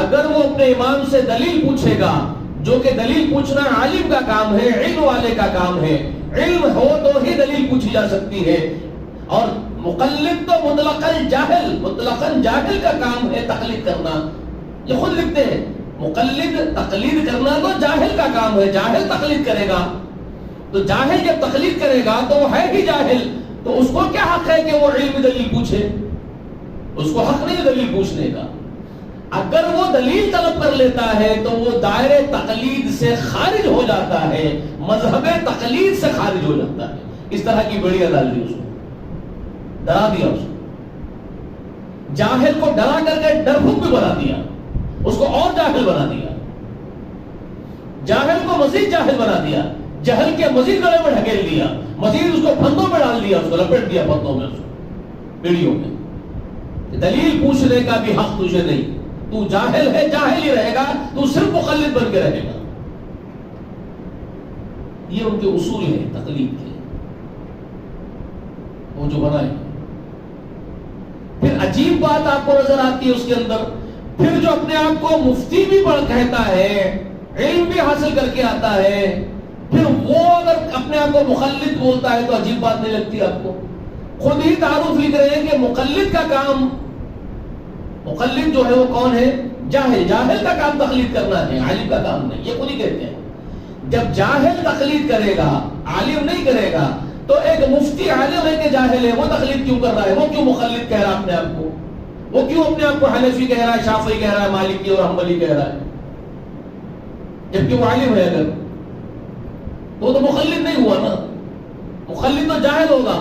اگر وہ اپنے امام سے دلیل پوچھے گا، جو کہ دلیل پوچھنا عالم کا کام ہے، علم والے کا کام ہے، علم ہو تو ہی دلیل پوچھی جا سکتی ہے، اور مقلد تو مطلقاً جاہل کا کام ہے تقلید کرنا۔ یہ خود لکھتے ہیں مقلد تقلید کرنا تو جاہل کا کام ہے، جاہل تقلید کرے گا، تو جاہل جب تقلید کرے گا تو وہ ہے ہی جاہل، تو اس کو کیا حق ہے کہ وہ علم دلیل پوچھے؟ اس کو حق نہیں دلیل پوچھنے کا۔ اگر وہ دلیل طلب کر لیتا ہے تو وہ دائرے تقلید سے خارج ہو جاتا ہے، مذہب تقلید سے خارج ہو جاتا ہے۔ اس طرح کی بڑی ڈال دی اس کو، ڈرا دیا اس کو، جاہل کو ڈرا کر کے ڈربھوک بھی بنا دیا، اس کو اور جاہل بنا دیا، جاہل کو مزید جاہل بنا دیا، جہل کے مزید گلے میں ڈھکیل دیا، مزید اس کو پھندوں میں ڈال دیا، اس کو لپیٹ دیا پھندوں میں، اس کو بیڑیوں میں۔ دلیل پوچھنے کا بھی حق تجھے نہیں، تو جاہل ہے، جاہل ہی رہے گا، تو صرف مقلد بن کے رہے گا۔ یہ ان کے اصول ہیں تقلید کے، وہ جو بنائے۔ پھر عجیب بات آپ کو نظر آتی ہے اس کے اندر، پھر جو اپنے آپ کو مفتی بھی پڑھ کہتا ہے، علم بھی حاصل کر کے آتا ہے، پھر وہ اگر اپنے آپ کو مقلد بولتا ہے تو عجیب بات نہیں لگتی آپ کو؟ خود ہی تعارف لکھ رہے ہیں کہ مقلد کا کام، مقلد جو ہے وہ کون ہے؟ جاہل، جاہل کا کام تقلید کرنا ہے، عالم کا کام نہیں، یہ خود ہی کہتے ہیں۔ جب جاہل تقلید کرے گا، عالم نہیں کرے گا، تو ایک مفتی عالم ہے کہ جاہل ہے، وہ تقلید کیوں کر رہا ہے؟ وہ کیوں مقلد کہہ رہا ہے اپنے آپ کو؟ وہ کیوں اپنے آپ کو حنفی کہہ رہا ہے، شافعی کہہ رہا ہے، مالکی اور حنبلی کہہ رہا ہے؟ جبکہ وہ عالم ہے اگر، تو مقلد نہیں ہوا نا، مقلد تو جاہل ہوگا۔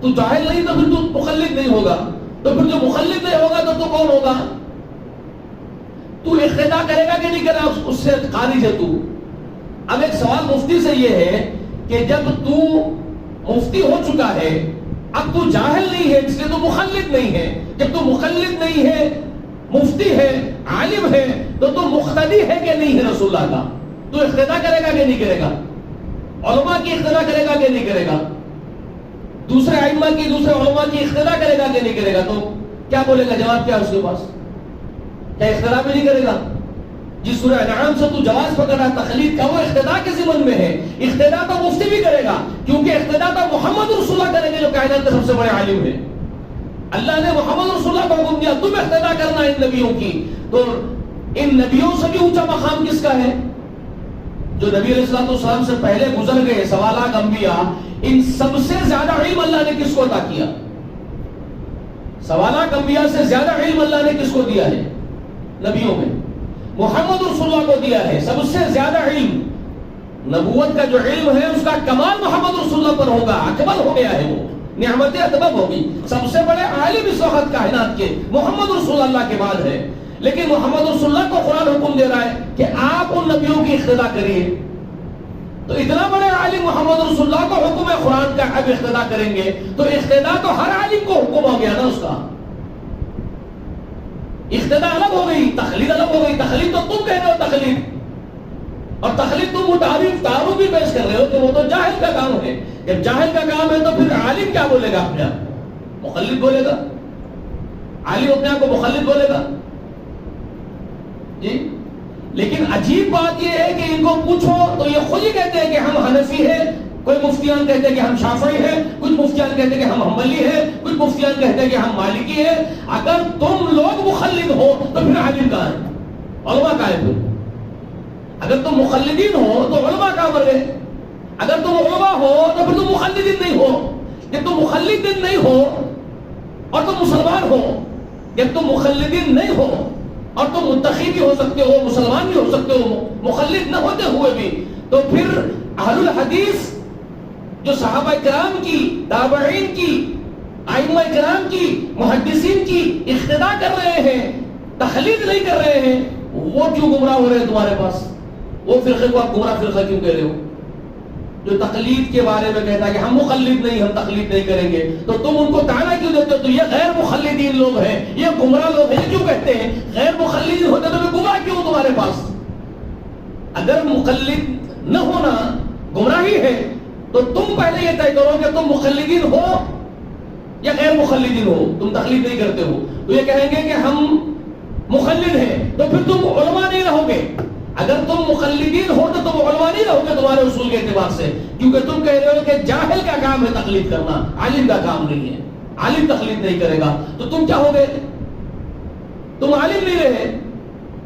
تو جاہل نہیں تو پھر تو مخلد نہیں ہوگا، تو پھر جو مخلد نہیں ہوگا تو کون ہوگا؟ تو اقتدا کرے گا کہ نہیں کرے گا؟ اس سے خارج ہے تو۔ اب ایک سوال مفتی سے یہ ہے کہ جب تو مفتی ہو چکا ہے، اب تو جاہل نہیں ہے، اس لیے تو مخلد نہیں ہے۔ جب تو مخلد نہیں ہے، مفتی ہے، عالم ہے، تو مقتدی ہے کہ نہیں ہے رسول اللہ کا؟ تو اقتدا کرے گا کہ نہیں کرے گا؟ علماء کی اقتدا کرے گا کہ نہیں کرے گا؟ دوسرے ائمہ کی، دوسرے علماء کی اقتدا کرے گا کہ نہیں کرے گا؟ تو کیا بولے گا؟ جواب کیا ہے اس کے پاس؟ کیا اقتدا بھی نہیں کرے گا؟ جس سورہ انعام سے تو جواز پکڑا تقلید کا، وہ اقتدا کے ضمن میں ہے۔ اقتدا تو مفتی بھی کرے گا، کیونکہ اقتدا تو محمد رسول اللہ کریں گے جو کائنات کے سب سے بڑے عالم ہیں۔ اللہ نے محمد رسول اللہ کو حکم دیا تم اقتدا کرنا ان نبیوں کی، تو ان نبیوں سے بھی اونچا مقام کس کا ہے؟ جو نبی علیہ السلام سے پہلے گزر گئے، سوالات انبیاء، ان سب سے زیادہ علم اللہ نے کس کو عطا کیا؟ سوالات انبیاء سے زیادہ علم اللہ نے کس کو دیا ہے؟ نبیوں میں محمد رسول اللہ کو دیا ہے سب سے زیادہ علم۔ نبوت کا جو علم ہے اس کا کمال محمد رسول اللہ پر ہوگا، اکمل ہو گیا ہے، وہ نعمت اتمام ہوگی۔ سب سے بڑے عالم اس وقت کائنات کے محمد رسول اللہ کے بعد ہے، لیکن محمد رسول اللہ کو قرآن حکم دے رہا ہے کہ آپ ان نبیوں کی اقتدا کریے۔ تو اتنا بڑے عالم محمد رسول اللہ کو حکم ہے قرآن کا، اب اقتدا کریں گے تو اقتدا تو ہر عالم کو حکم ہو گیا نا اس کا۔ اقتدا الگ ہو گئی، تقلید الگ ہو گئی۔ تقلید تو تم کہہ رہے ہو تقلید، اور تقلید تم تعارف بھی پیش کر رہے ہو کہ وہ تو جاہل کا کام ہے۔ جب جاہل کا کام ہے تو پھر عالم کیا بولے گا؟ اپنے آپ مخلد بولے گا؟ عالم اپنے آپ کو مخلد بولے گا؟ جی، لیکن عجیب بات یہ ہے کہ ان کو پوچھو تو یہ خود ہی کہتے ہیں کہ ہم حنفی ہیں، کوئی مفتیان کہتے ہیں کہ ہم شافعی ہیں، کچھ مفتیان کہتے ہیں کہ ہم حنبلی ہیں، کچھ مفتیان کہتے ہیں کہ ہم مالکی ہیں۔ اگر تم لوگ مخلد ہو تو پھر عالم کہاں ہے؟ علماء کہاں ہے پھر؟ اگر تم مخلدین ہو تو علماء کہاں مر گئے؟ اگر تم علماء ہو تو پھر تم مخلدین نہیں ہو۔ جب تم مخلدین نہیں ہو اور تم مسلمان ہو، جب تم مخلدین نہیں ہو اور تم متقی بھی ہو سکتے ہو، مسلمان بھی ہو سکتے ہو، مخلد نہ ہوتے ہوئے بھی، تو پھر اہل الحدیث جو صحابہ کرام کی، تابعین کی، ائمہ کرام کی، محدثین کی اقتدا کر رہے ہیں، تقلید نہیں کر رہے ہیں، وہ کیوں گمراہ ہو رہے ہیں تمہارے پاس؟ وہ فرقے کو آپ گمراہ فرقہ کیوں کہہ رہے ہو؟ جو تقلید کے بارے میں کہتا ہے کہ ہم مخلد نہیں، ہم تقلید نہیں کریں گے، تو تم ان کو طعنہ کیوں دیتے ہو؟ تو یہ غیر مخلدین لوگ ہیں، یہ گمراہ لوگ ہیں، کیوں کہتے ہیں؟ غیر مخلدین ہوتے تو میں گمراہ کیوں تمہارے پاس؟ اگر مخلد نہ ہونا گمراہی ہے تو تم پہلے یہ طے کرو کہ تم مخلدین ہو یا غیر مخلدین ہو۔ تم تقلید نہیں کرتے ہو تو یہ کہیں گے کہ ہم مخلد ہیں، تو پھر تم علماء نہیں رہو گے۔ اگر تم مخلدین ہو تو تم علماء نہیں رہو گے تمہارے اصول کے اعتبار سے، کیونکہ تم کہہ رہے ہو کہ جاہل کا کام ہے تقلید کرنا، عالم کا کام نہیں ہے، عالم تقلید نہیں کرے گا۔ تو تم کیا ہو گئے؟ تم عالم نہیں رہے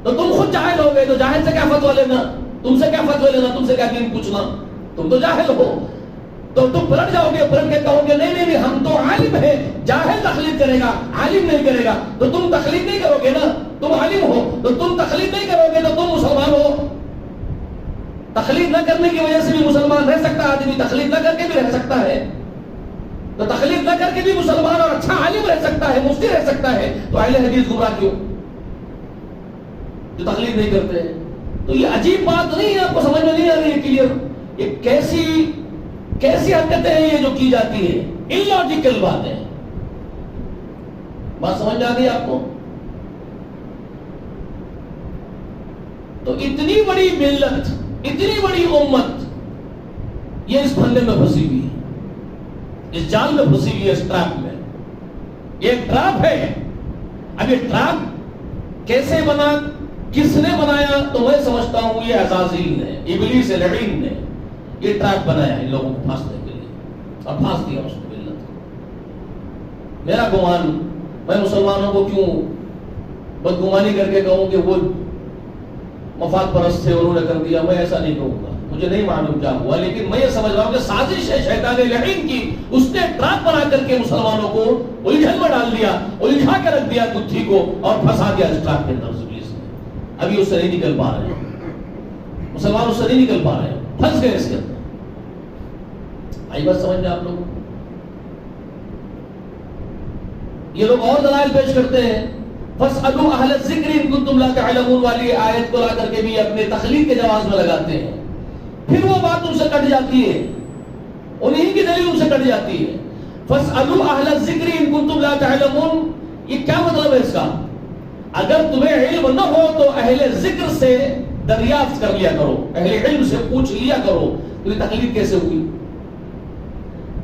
تو تم خود جاہل ہو گئے۔ تو جاہل سے کیا فتویٰ لینا؟ تم سے کیا فتویٰ لینا؟ تم سے کیا دین پوچھنا؟ تم تو جاہل ہو، تو تم پلٹ جاؤ گے، پلٹ کے کہو گے نہیں نہیں نہیں، ہم تو عالم ہیں، جاہل تقلید کرے گا، عالم نہیں کرے گا۔ تو تم تقلید نہیں کرو گے نا، تم عالم ہو تو تم تقلید نہیں کرو گے تو تم مسلمان ہو۔ تقلید نہ کرنے کی وجہ سے بھی مسلمان رہ سکتا ہے آدمی، تقلید نہ کر کے بھی رہ سکتا ہے۔ تو تقلید نہ کر کے بھی مسلمان اور اچھا عالم رہ سکتا ہے، مفتی رہ سکتا ہے، تو اہل حدیث گمراہ کیوں جو تقلید نہیں کرتے ہیں؟ تو یہ عجیب بات نہیں ہے، آپ کو سمجھ میں نہیں آ رہی ہے کلیئر؟ یہ کیسی حرکتیں ہیں یہ جو کی جاتی ہے، illogical باتیں۔ بات سمجھ میں آ گئی آپ کو؟ تو اتنی بڑی ملت، اتنی بڑی امت یہ اس پھندے میں پھنسی ہوئی ہے، اس جال میں پھنسی ہوئی ہے، اس ٹریپ میں۔ یہ ایک ٹریپ ہے۔ اب یہ ٹریپ کیسے بنا، کس نے بنایا؟ تو میں سمجھتا ہوں یہ عزازیل نے، ابلیس لعین نے یہ ٹریپ بنایا ان لوگوں کو پھانسنے کے لیے، اور پھانس دیا اس کو ملت کو۔ میرا گمان، میں مسلمانوں کو کیوں بدگمانی کر کے کہوں کہ وہ مفاد پرست تھے، انہوں نے کر دیا، میں ایسا نہیں کہوں گا، مجھے نہیں معلوم کیا ہوا، لیکن میں یہ سمجھ رہا ہوں کہ سازش ہے شیطان لعین کی، اس نے ٹریپ بنا کر کے مسلمانوں کو الجھن میں ڈال دیا، الجھا کے رکھ دیا گتھی کو، اور پھنسا دیا اس ٹریپ کے اندر۔ ابھی اس سے نہیں نکل پا رہے ہیں مسلمان، اس سے نہیں نکل پا رہے ہیں، پھنس گئے اس کے اندر۔ آئی بات سمجھ میں آپ لوگوں؟ یہ لوگ اور دلائل پیش کرتے ہیں. فَاسْأَلُوا أَهْلَ الذِّكْرِ إِن كُنتُمْ لَا تَعْلَمُونَ والی آیت کو لا کر کے بھی اپنے تخلیق کے جواز میں لگاتے ہیں. پھر وہ بات ان سے کٹ جاتی ہے, انہی کی دلیل ان سے کٹ جاتی ہے. فَاسْأَلُوا أَهْلَ الذِّكْرِ إِن كُنتُمْ لَا تَعْلَمُونَ, یہ کیا مطلب ہے اس کا؟ اگر تمہیں علم نہ ہو تو اہل ذکر سے دریافت کر لیا کرو, اہل علم سے پوچھ لیا کرو. تو یہ تقلید کیسے ہوئی؟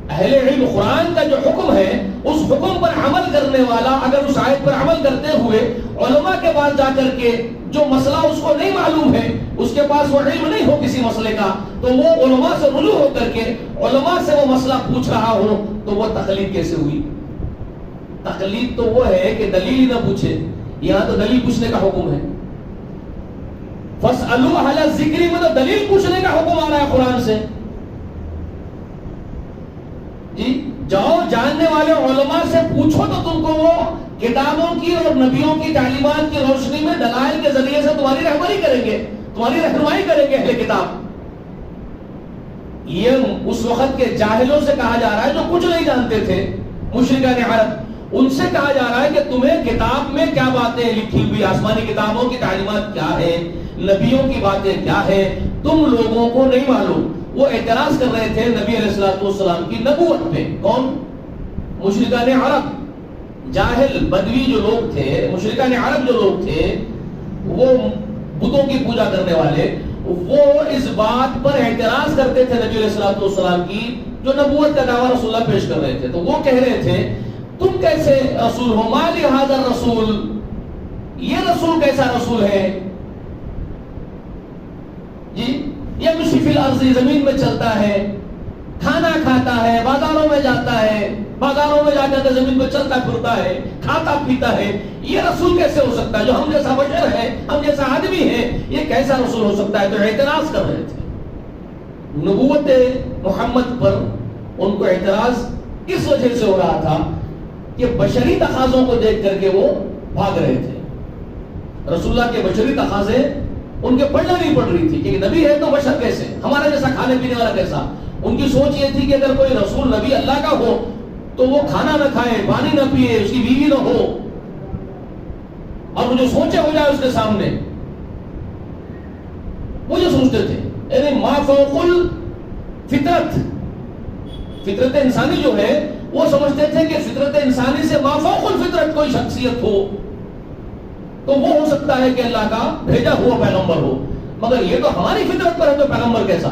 اہل علم قرآن کا جو حکم ہے اس حکم پر عمل کرنے والا اگر اس آیت پر عمل کرتے ہوئے علماء کے پاس جا کر کے جو مسئلہ اس کو نہیں معلوم ہے, اس کے پاس وہ علم نہیں ہو کسی مسئلے کا, تو وہ علماء سے رجوع ہو کر کے علماء سے وہ مسئلہ پوچھ رہا ہو, تو وہ تقلید کیسے ہوئی؟ تقلید تو وہ ہے کہ دلیل ہی نہ پوچھے, یہاں تو دلیل پوچھنے کا حکم ہے. فَاسْأَلُوا أَهْلَ الذِّكْرِ میں تو دلیل پوچھنے کا حکم آ رہا ہے قرآن سے. جی جاؤ جاننے والے علماء سے پوچھو تو تم کو وہ کتابوں کی اور نبیوں کی تعلیمات کی روشنی میں دلائل کے ذریعے سے تمہاری رہبری کریں گے, تمہاری رہنمائی کریں گے اہل کتاب. یہ اس وقت کے جاہلوں سے کہا جا رہا ہے جو کچھ نہیں جانتے تھے, مشرکان عرب, ان سے کہا جا رہا ہے کہ تمہیں کتاب میں کیا باتیں لکھی ہوئی, آسمانی کتابوں کی تعلیمات کیا ہے, نبیوں کی باتیں کیا ہے, تم لوگوں کو نہیں معلوم. وہ اعتراض کر رہے تھے نبی علیہ السلام کی نبوت پہ. کون؟ مشرکان عرب, جاہل بدوی جو لوگ تھے, مشرکان عرب جو لوگ تھے, وہ بتوں کی پوجا کرنے والے, وہ اس بات پر اعتراض کرتے تھے نبی علیہ السلام کی جو نبوت کا دعویٰ رسول اللہ پیش کر رہے تھے. تو وہ کہہ رہے تھے تم کیسے رسول ہو, ما لہذا الرسول, یہ رسول کیسا رسول ہے جی, یمشی فی الارض, زمین میں چلتا ہے, کھانا کھاتا ہے, بازاروں میں جاتا ہے, بازاروں میں جا کر کے زمین پہ چلتا پھرتا ہے, کھاتا پیتا ہے, یہ رسول کیسے ہو سکتا ہے؟ جو ہم جیسا بشر ہے, ہم جیسا آدمی ہے, یہ کیسا رسول ہو سکتا ہے؟ تو اعتراض کر رہے تھے نبوت محمد پر. ان کو اعتراض کس وجہ سے ہو رہا تھا کہ بشری تقاضوں کو دیکھ کر کے وہ بھاگ رہے تھے. رسول اللہ کے بشری تقاضے ان کے پڑھنا نہیں پڑ رہی تھی کہ نبی ہے تو بشر کیسے, ہمارا جیسا کھانے پینے والا کیسا. ان کی سوچ یہ تھی کہ اگر کوئی رسول نبی اللہ کا ہو تو وہ کھانا نہ کھائے, پانی نہ پیے, اس کی بیوی نہ ہو, اور وہ جو سوچے ہو جائے اس کے سامنے. وہ جو سوچتے تھے یعنی ما فوق الفطرت, فطرت انسانی جو ہے وہ سمجھتے تھے کہ فطرت انسانی سے ما فوق الفطرت کوئی شخصیت ہو تو وہ ہو سکتا ہے کہ اللہ کا بھیجا ہوا پیغمبر ہو, مگر یہ تو ہماری فطرت پر ہے تو پیغمبر کیسا,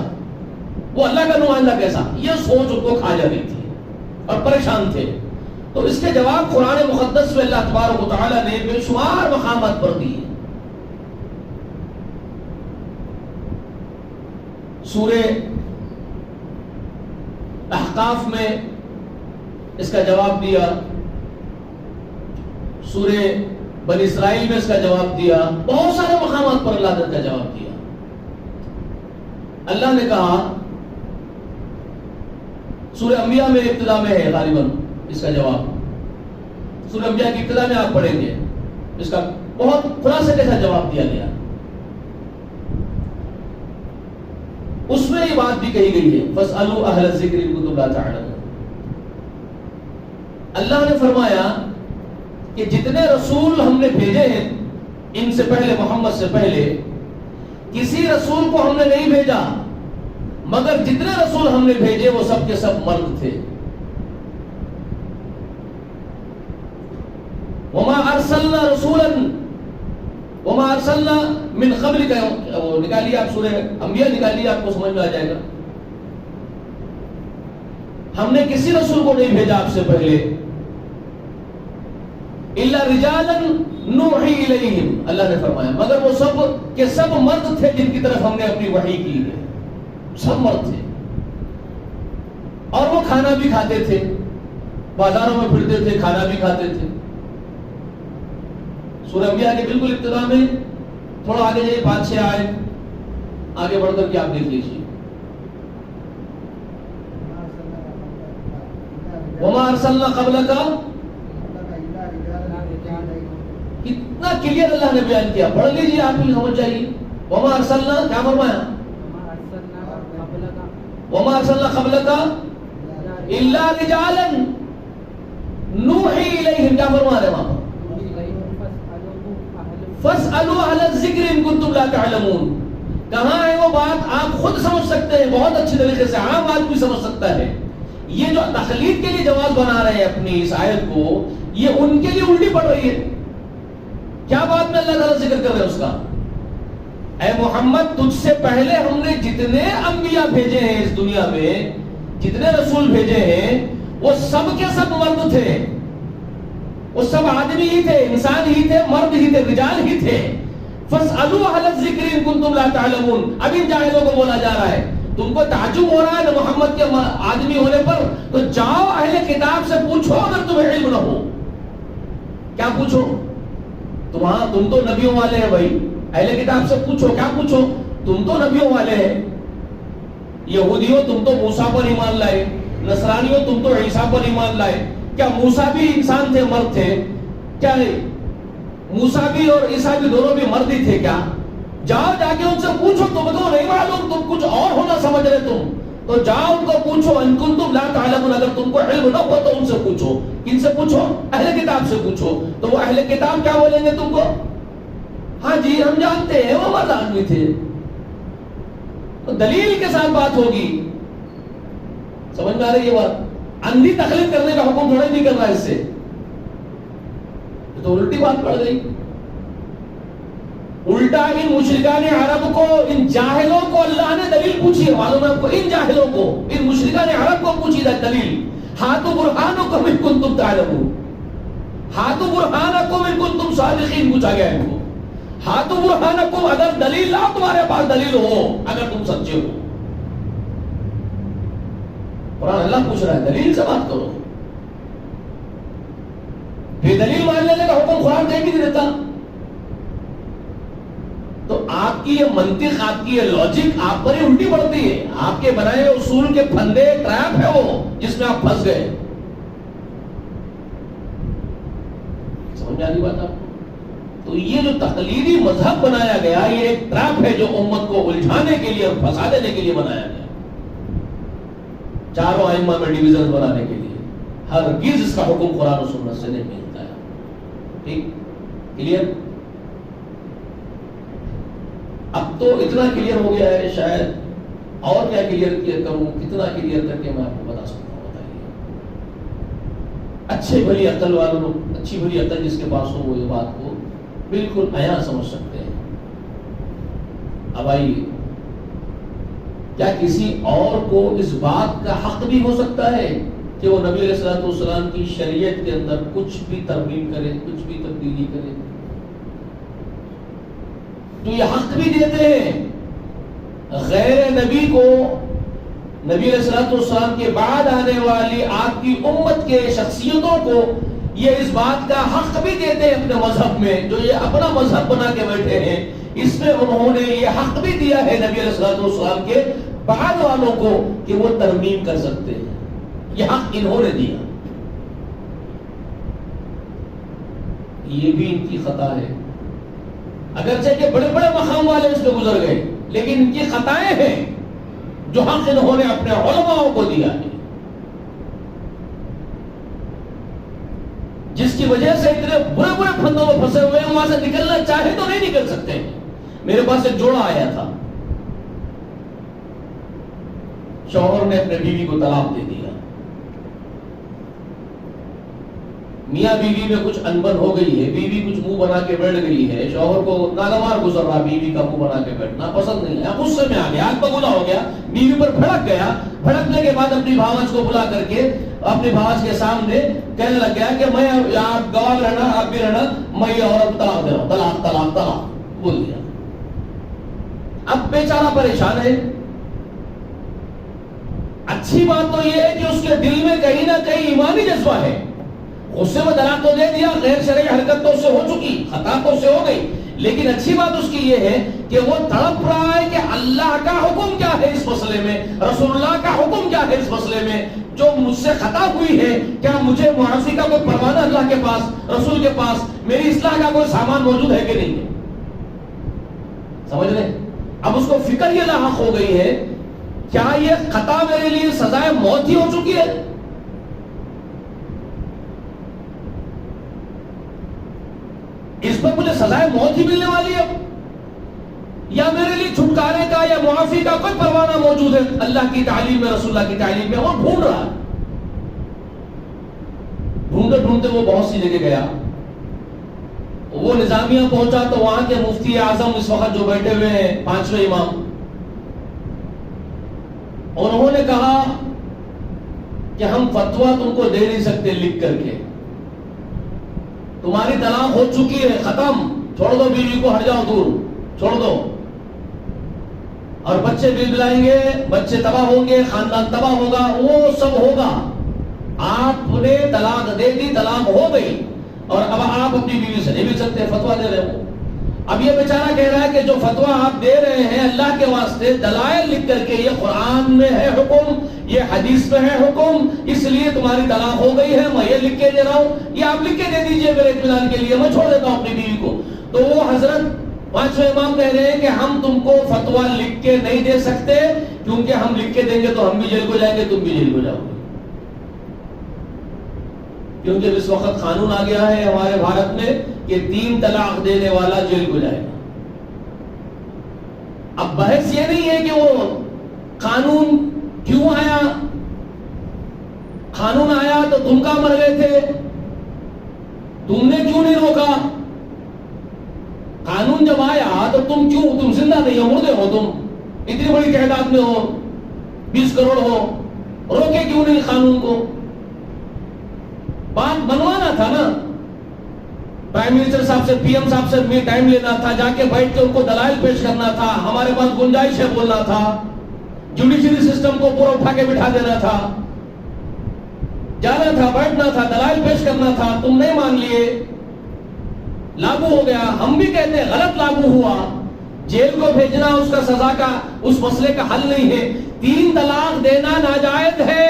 وہ اللہ کا نمائندہ کیسا. یہ سوچ ان کو کھا جاتی تھی اور پریشان تھے. تو اس کے جواب قرآن مقدس میں اللہ تبارک و تعالی نے بے شمار مقامات پر دیے. سورہ احقاف میں اس کا جواب دیا, سورہ بنی اسرائیل میں اس کا جواب دیا, بہت سارے مقامات پر اللہ نے کا جواب دیا. اللہ نے کہا سورہ انبیاء میں ابتدا میں ہے غالباً اس کا جواب, سورہ انبیاء کی ابتدا میں آپ پڑھیں گے اس کا بہت خلاصے کے ساتھ جواب دیا گیا. اس میں یہ بات بھی کہی گئی ہے فَاسْأَلُوا أَهْلَ الذِّكْرِ إِن كُنتُمْ لَا تَعْلَمُونَ. اللہ نے فرمایا کہ جتنے رسول ہم نے بھیجے ہیں ان سے پہلے, محمد سے پہلے, کسی رسول کو ہم نے نہیں بھیجا مگر جتنے رسول ہم نے بھیجے وہ سب کے سب مرد تھے. وَمَا أَرْسَلْنَا رَسُولًا وَمَا أَرْسَلْنَا مِنْ قَبْلِكَ, وہ نکالیے آپ سورہ انبیاء نکالیے, آپ کو سمجھ میں آ جائے گا. ہم نے کسی رسول کو نہیں بھیجا آپ سے پہلے إِلَّا رِجَالًا نُوحِي إِلَيْهِمْ, اللہ نے فرمایا مگر وہ سب کے سب مرد تھے جن کی طرف ہم نے اپنی وحی کی ہے. سب مرد تھے اور وہ کھانا بھی کھاتے تھے, بازاروں میں پھرتے تھے, کھانا بھی کھاتے تھے. سورہ انبیاء کے بالکل ابتدا میں تھوڑا آگے جائیے, 5-6 آیت آگے بڑھ کر کے آپ دیکھ لیجیے. وَمَا أَرْسَلْنَا قَبْلَكَ, کتنا کلیئر اللہ نے بیان کیا, پڑھ لیجیے آپ بھی سمجھ جائیے. وَمَا أَرْسَلْنَا, کیا فرمایا, وَمَا أَرْسَلْنَا قَبْلَكَ إِلَّا رِجَالًا نوحی الیہم، کیا فرما رہے وہاں پر؟ فَاسْأَلُوا أَهْلَ الذِّكْرِ إِن كُنتُمْ لَا تَعْلَمُونَ. کہاں ہے وہ بات؟ آپ خود سمجھ سکتے ہیں بہت اچھی طریقے سے، عام آدمی سمجھ سکتا ہے. یہ جو تخلیق کے لیے جواز بنا رہے ہیں اپنی اس آیت کو، یہ ان کے لیے الٹی پڑ رہی ہے. کیا بات میں اللہ تعالیٰ ذکر کر رہے ہیں اس کا؟ اے محمد، تجھ سے پہلے ہم نے جتنے انبیاء بھیجے ہیں اس دنیا میں، جتنے رسول بھیجے ہیں، وہ سب کے سب مرد تھے، وہ سب آدمی ہی تھے، انسان ہی تھے، مرد ہی تھے، رجال ہی تھے. فَاسْأَلُوا أَهْلَ الذِّكْرِ إِن كُنتُمْ لَا تَعْلَمُونَ. اب ان جاہلوں کو بولا جا رہا ہے، تم کو تعجب ہو رہا ہے نا محمد کے آدمی ہونے پر، تو جاؤ اہل کتاب سے پوچھو اگر تمہیں علم نہ ہو. کیا پوچھو؟ تم تو نبیوں والے ہیں بھائی، اہل کتاب سے پوچھو. کیا پوچھو؟ تم تو نبیوں والے ہیں. یہودیوں تم تو موسیٰ پر ایمان لائے، نصرانیوں تم تو عیسیٰ پر ایمان لائے. کیا موسیٰ بھی انسان تھے، مرد تھے؟ کیا موسیٰ بھی اور عیسیٰ بھی دونوں بھی مرد ہی تھے کیا؟ جاؤ جا کے ان سے پوچھو. تم کو نہیں معلوم، تم کچھ اور ہونا سمجھ رہے تم، تو جاؤ ان کو پوچھو. ان کنتم لا تعلمون، اگر تم کو علم نہ ہو تو ان سے پوچھو. کن سے پوچھو؟ اہل کتاب سے پوچھو. تو وہ اہل کتاب کیا بولیں گے تم کو؟ ہاں جی ہم جانتے ہیں وہ مرد آدمی تھے. تو دلیل کے ساتھ بات ہوگی. سمجھ میں آ رہی ہے بات؟ اندھی تقلید کرنے کا حکم تھوڑا نہیں کر رہا ہے اس سے، تو الٹی بات پڑ گئی. الٹا ان مشرکان عرب کو، ان جاہلوں کو اللہ نے دلیل پوچھی ہے. معلوم ہے آپ کو؟ ان جاہلوں کو، ان مشرکان عرب کو پوچھی ہے دلیل. ہاتھو برہانکم ان کنتم تعلمون، ہاتھو برہانکم ان کنتم صادقین پوچھا گیا ہے ان کو. ہاتھو برہانکم، اگر دلیل لاؤ، تمہارے پاس دلیل ہو، اگر تم سچے ہو. قرآن اللہ پوچھ رہا ہے دلیل سے بات کرو. بے دلیل مان لینے کا حکم قرآن دے بھی نہیں دیتا. تو آپ کی یہ منطق، آپ کی یہ لاجک آپ پر ہی الٹی پڑتی ہے. آپ کے بنائے اصول کے پھندے، ٹریپ ہے وہ، جس میں آپ پھنس گئے. سمجھ میں آ رہی بات آپ کو؟ تو یہ جو تقلیدی مذہب بنایا گیا، یہ ایک ٹریپ ہے جو امت کو الجھانے کے لیے اور پھنسا دینے کے لیے بنایا گیا، چاروں ائمہ میں ڈویژن بنانے کے لیے. ہرگز اس کا حکم قرآن و سنت سے نہیں ملتا ہے. ٹھیک؟ کلیئر؟ اب تو اتنا کلیئر ہو گیا ہے، شاید اور کیا کلیئر کروں، کتنا کلیئر کر کے میں آپ کو بتا سکتا ہوں؟ بتائیے. اچھے بھلی عقل والوں لوگ، اچھی بھلی عقل جس کے پاس ہو، وہ یہ بات کو بالکل عیاں سمجھ سکتے ہیں. اب آئیے، کیا کسی اور کو اس بات کا حق بھی ہو سکتا ہے کہ وہ نبی علیہ السلام کی شریعت کے اندر کچھ بھی ترمیم کرے، کچھ بھی تبدیلی کرے؟ تو یہ حق بھی دیتے ہیں غیر نبی کو، نبی علیہ السلام کے بعد آنے والی آپ کی امت کے شخصیتوں کو یہ اس بات کا حق بھی دیتے ہیں اپنے مذہب میں، جو یہ اپنا مذہب بنا کے بیٹھے ہیں. اس میں انہوں نے یہ حق بھی دیا ہے نبی علیہ السلام کے بعد والوں کو کہ وہ ترمیم کر سکتے ہیں. یہ حق انہوں نے دیا. یہ بھی ان کی خطا ہے، اگرچہ کہ بڑے بڑے مقام والے اس پہ گزر گئے، لیکن ان کی خطائیں ہیں جو حق انہوں نے اپنے علماء کو دیا ہے، جس کی وجہ سے اتنے برے برے پھندوں میں پھنسے ہوئے ہیں. وہاں سے نکلنا چاہے تو نہیں نکل سکتے. میرے پاس ایک جوڑا آیا تھا، شوہر نے اپنے بیوی کو طلاق دے دیا. میاں بیوی میں کچھ انبن ہو گئی ہے، بیوی کچھ منہ بنا کے بیٹھ گئی ہے، شوہر کو ناگوار گزر رہا بیوی کا منہ بنا کے بیٹھنا پسند نہیں ہے. غصے میں آ گیا، آگ بگولا ہو گیا، بیوی پر بھڑک گیا. بھڑکنے کے بعد اپنی بھاوج کو بلا کر کے اپنی بھاوج کے سامنے کہنے لگ گیا کہ میں آپ گواہ رہنا، آپ بھی رہنا، میں یہ عورت طلاق دے رہا ہوں، طلاق طلاق طلاق بول دیا. اب بیچارہ پریشان ہے. اچھی بات تو یہ ہے کہ اس کے دل میں کہیں نہ کہیں ایمانی جذبہ ہے. غصے میں طلاق تو دے دیا، غیر شرعی حرکت تو اس سے ہو چکی، خطا تو اس سے ہو گئی، لیکن اچھی بات اس کی یہ ہے کہ وہ تڑپ رہا ہے کہ اللہ کا حکم کیا ہے اس مسئلے میں، رسول اللہ کا حکم کیا ہے اس مسئلے میں. جو مجھ سے خطا ہوئی ہے، کیا مجھے معافی کا کوئی پروانہ اللہ کے پاس، رسول کے پاس، میری اصلاح کا کوئی سامان موجود ہے کہ نہیں ہے؟ سمجھ رہے؟ اب اس کو فکر یہ لاحق ہو گئی ہے، کیا یہ خطا میرے لیے سزائے موت ہی ہو چکی ہے؟ اس پر مجھے سزائے موت ہی ملنے والی ہے یا میرے لیے چھٹکارے کا یا معافی کا کوئی پروانہ موجود ہے اللہ کی تعلیم میں، رسول اللہ کی تعلیم میں؟ وہ ڈھونڈ رہا ہے. ڈھونڈتے ڈھونڈتے وہ بہت سی جگہ گیا. وہ نظامیہ پہنچا تو وہاں کے مفتی اعظم اس وقت جو بیٹھے ہوئے ہیں 5ویں امام، انہوں نے کہا کہ ہم فتویٰ تم کو دے نہیں سکتے لکھ کر کے، تمہاری طلاق ہو چکی ہے، ختم، چھوڑ دو بیوی کو، ہٹ جاؤ دور، چھوڑ دو. اور بچے بھی بلائیں گے، بچے تباہ ہوں گے، خاندان تباہ ہوگا، وہ سب ہوگا. آپ نے طلاق دے دی، طلاق ہو گئی، اور اب آپ اپنی بیوی سے نہیں مل سکتے، فتویٰ دے رہے ہو. اب یہ بیچارہ کہہ رہا ہے کہ جو فتویٰ آپ دے رہے ہیں اللہ کے واسطے دلائل لکھ کر کے، یہ قرآن میں ہے حکم، یہ حدیث میں ہے حکم، اس لیے تمہاری طلاق ہو گئی ہے، میں یہ لکھ کے دے رہا ہوں، یہ آپ لکھ کے دے دیجئے میرے اطمینان کے لیے، میں چھوڑ دیتا ہوں اپنی بیوی کو. تو وہ حضرت 5ویں امام کہہ رہے ہیں کہ ہم تم کو فتویٰ لکھ کے نہیں دے سکتے، کیونکہ ہم لکھ کے دیں گے تو ہم بھی جیل کو جائیں گے، تم بھی جیل کو جاؤ گے. کیونکہ اس وقت قانون آ گیا ہے ہمارے بھارت میں کہ 3 طلاق دینے والا جیل کو جائے گا. اب بحث یہ نہیں ہے کہ وہ قانون کیوں آیا، قانون آیا تو تم کہاں مر گئے تھے، تم نے کیوں نہیں روکا؟ قانون جب آیا تو تم زندہ نہیں ہو، مردے ہو، تم اتنی بڑی تعداد میں ہو، 20 کروڑ ہو، روکے کیوں نہیں قانون کو؟ بات بنوانا تھا نا، پرائم منسٹر صاحب سے، پی ایم صاحب سے ٹائم لینا تھا، جا کے بیٹھ کے ان کو دلائل پیش کرنا تھا، ہمارے پاس گنجائش ہے بولنا تھا، جوڈیشری سسٹم کو پورا اٹھا کے بٹھا دینا تھا، جانا تھا، بیٹھنا تھا، دلائل پیش کرنا تھا. تم نہیں مان لیے، لاگو ہو گیا. ہم بھی کہتے ہیں غلط لاگو ہوا، جیل کو بھیجنا اس کا سزا کا، اس مسئلے کا حل نہیں ہے. 3 طلاق دینا ناجائز ہے،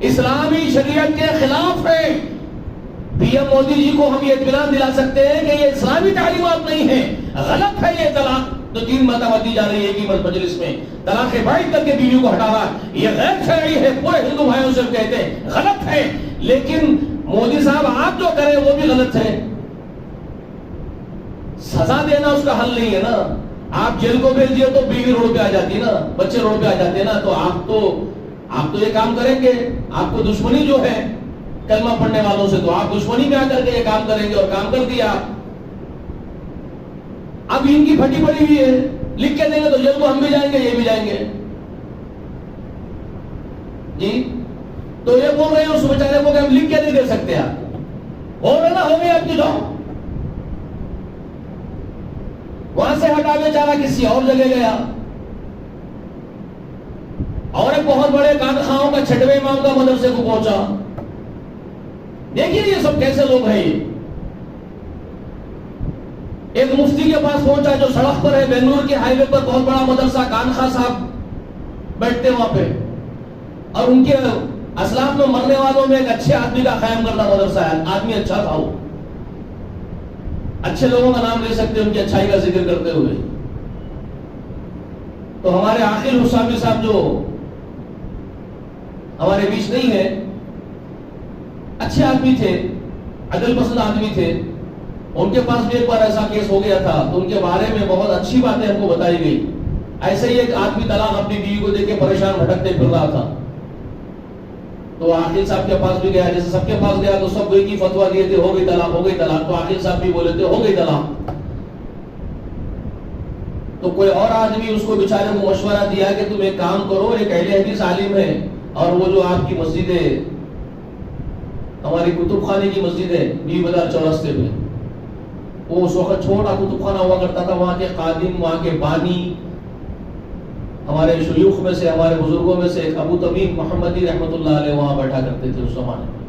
اسلامی شریعت کے خلاف ہے. پی ایم مودی جی کو ہم یہ اطمینان دلا سکتے ہیں کہ یہ اسلامی تعلیمات نہیں ہے، غلط ہے یہ طلاق جو 3 مرتبہ دی جا رہی ہے ایک ہی مجلس میں. طلاق باعث کر کے بیوی کو ہٹا رہا، یہ غیر شرعی ہے. پورے ہندو بھائیوں سے کہتے ہیں غلط ہے، لیکن مودی صاحب آپ جو کریں وہ بھی غلط ہے. سزا دینا اس کا حل نہیں ہے نا. آپ جیل کو بھیج دیے تو بیوی روڈ پہ آ جاتی نا، بچے روڈ پہ آ جاتے نا. تو آپ تو یہ کام کریں گے، آپ کو دشمنی جو ہے کلمہ پڑھنے والوں سے، تو آپ دشمنی میں آ کر کے یہ کام کریں گے، اور کام کر دیا. اب ان کی پھٹی پڑی ہوئی ہے، لکھ کے دیں گے تو جیل کو ہم بھی جائیں گے، یہ بھی جائیں گے جی. تو یہ بول رہے ہیں اس بیچارے کو کہ ہم لکھ کے نہیں دے سکتے. آپ ہو رہے نا، ہو گئی آپ کی جاؤ، وہاں سے ہٹا بیچارہ کسی اور جگہ گیا. اور ایک بہت بڑے کانخواہوں کا 6ویں امام کا مدرسے کو پہنچا. دیکھیے یہ سب کیسے لوگ ہیں. ایک مفتی کے پاس پہنچا جو سڑک پر ہے، بنگلور کے ہائی وے پر بہت بڑا مدرسہ، کانخواہ صاحب بیٹھتے وہاں پہ، اور ان کے اسلاف میں مرنے والوں میں ایک اچھے آدمی کا قائم کردہ مدرسہ ہے. آدمی اچھا تھا، وہ اچھے لوگوں کا نام لے سکتے ان کی اچھائی کا ذکر کرتے ہوئے. تو ہمارے عاقل حسامی صاحب جو ہمارے بیچ نہیں ہے، اچھے آدمی تھے، عدل پسند آدمی تھے. ان کے پاس بھی ایک بار ایسا کیس ہو گیا تھا، تو ان کے بارے میں بہت اچھی باتیں ہم کو بتائی گئی. ایسے ہی ایک آدمی طلاق اپنی بیوی کو دے کے پریشان بھٹکتے پھر رہا تھا. تو عاقل صاحب کے پاس بھی گیا، جیسے سب کے پاس گیا تو سب ایک ہی فتویٰ دیے تھے، ہو گئی طلاق، ہو گئی طلاق. تو عاقل صاحب بھی بولے تھے ہو گئی طلاق. تو کوئی اور آدمی اس کو بیچارے کو مشورہ دیا کہ تم ایک کام کرو، ایک اہل حدیث عالم ہے، اور وہ جو آپ کی مسجد ہے، ہماری کتب خانے کی مسجد ہے 20 بازار چورستے پہ، وہ اس وقت چھوٹا کتب خانہ ہوا کرتا تھا. وہاں کے خادم، وہاں کے بانی، ہمارے شیوخ میں سے، ہمارے بزرگوں میں سے ایک ابو تمیم محمدی رحمۃ اللہ علیہ وہاں بیٹھا کرتے تھے اس زمانے میں.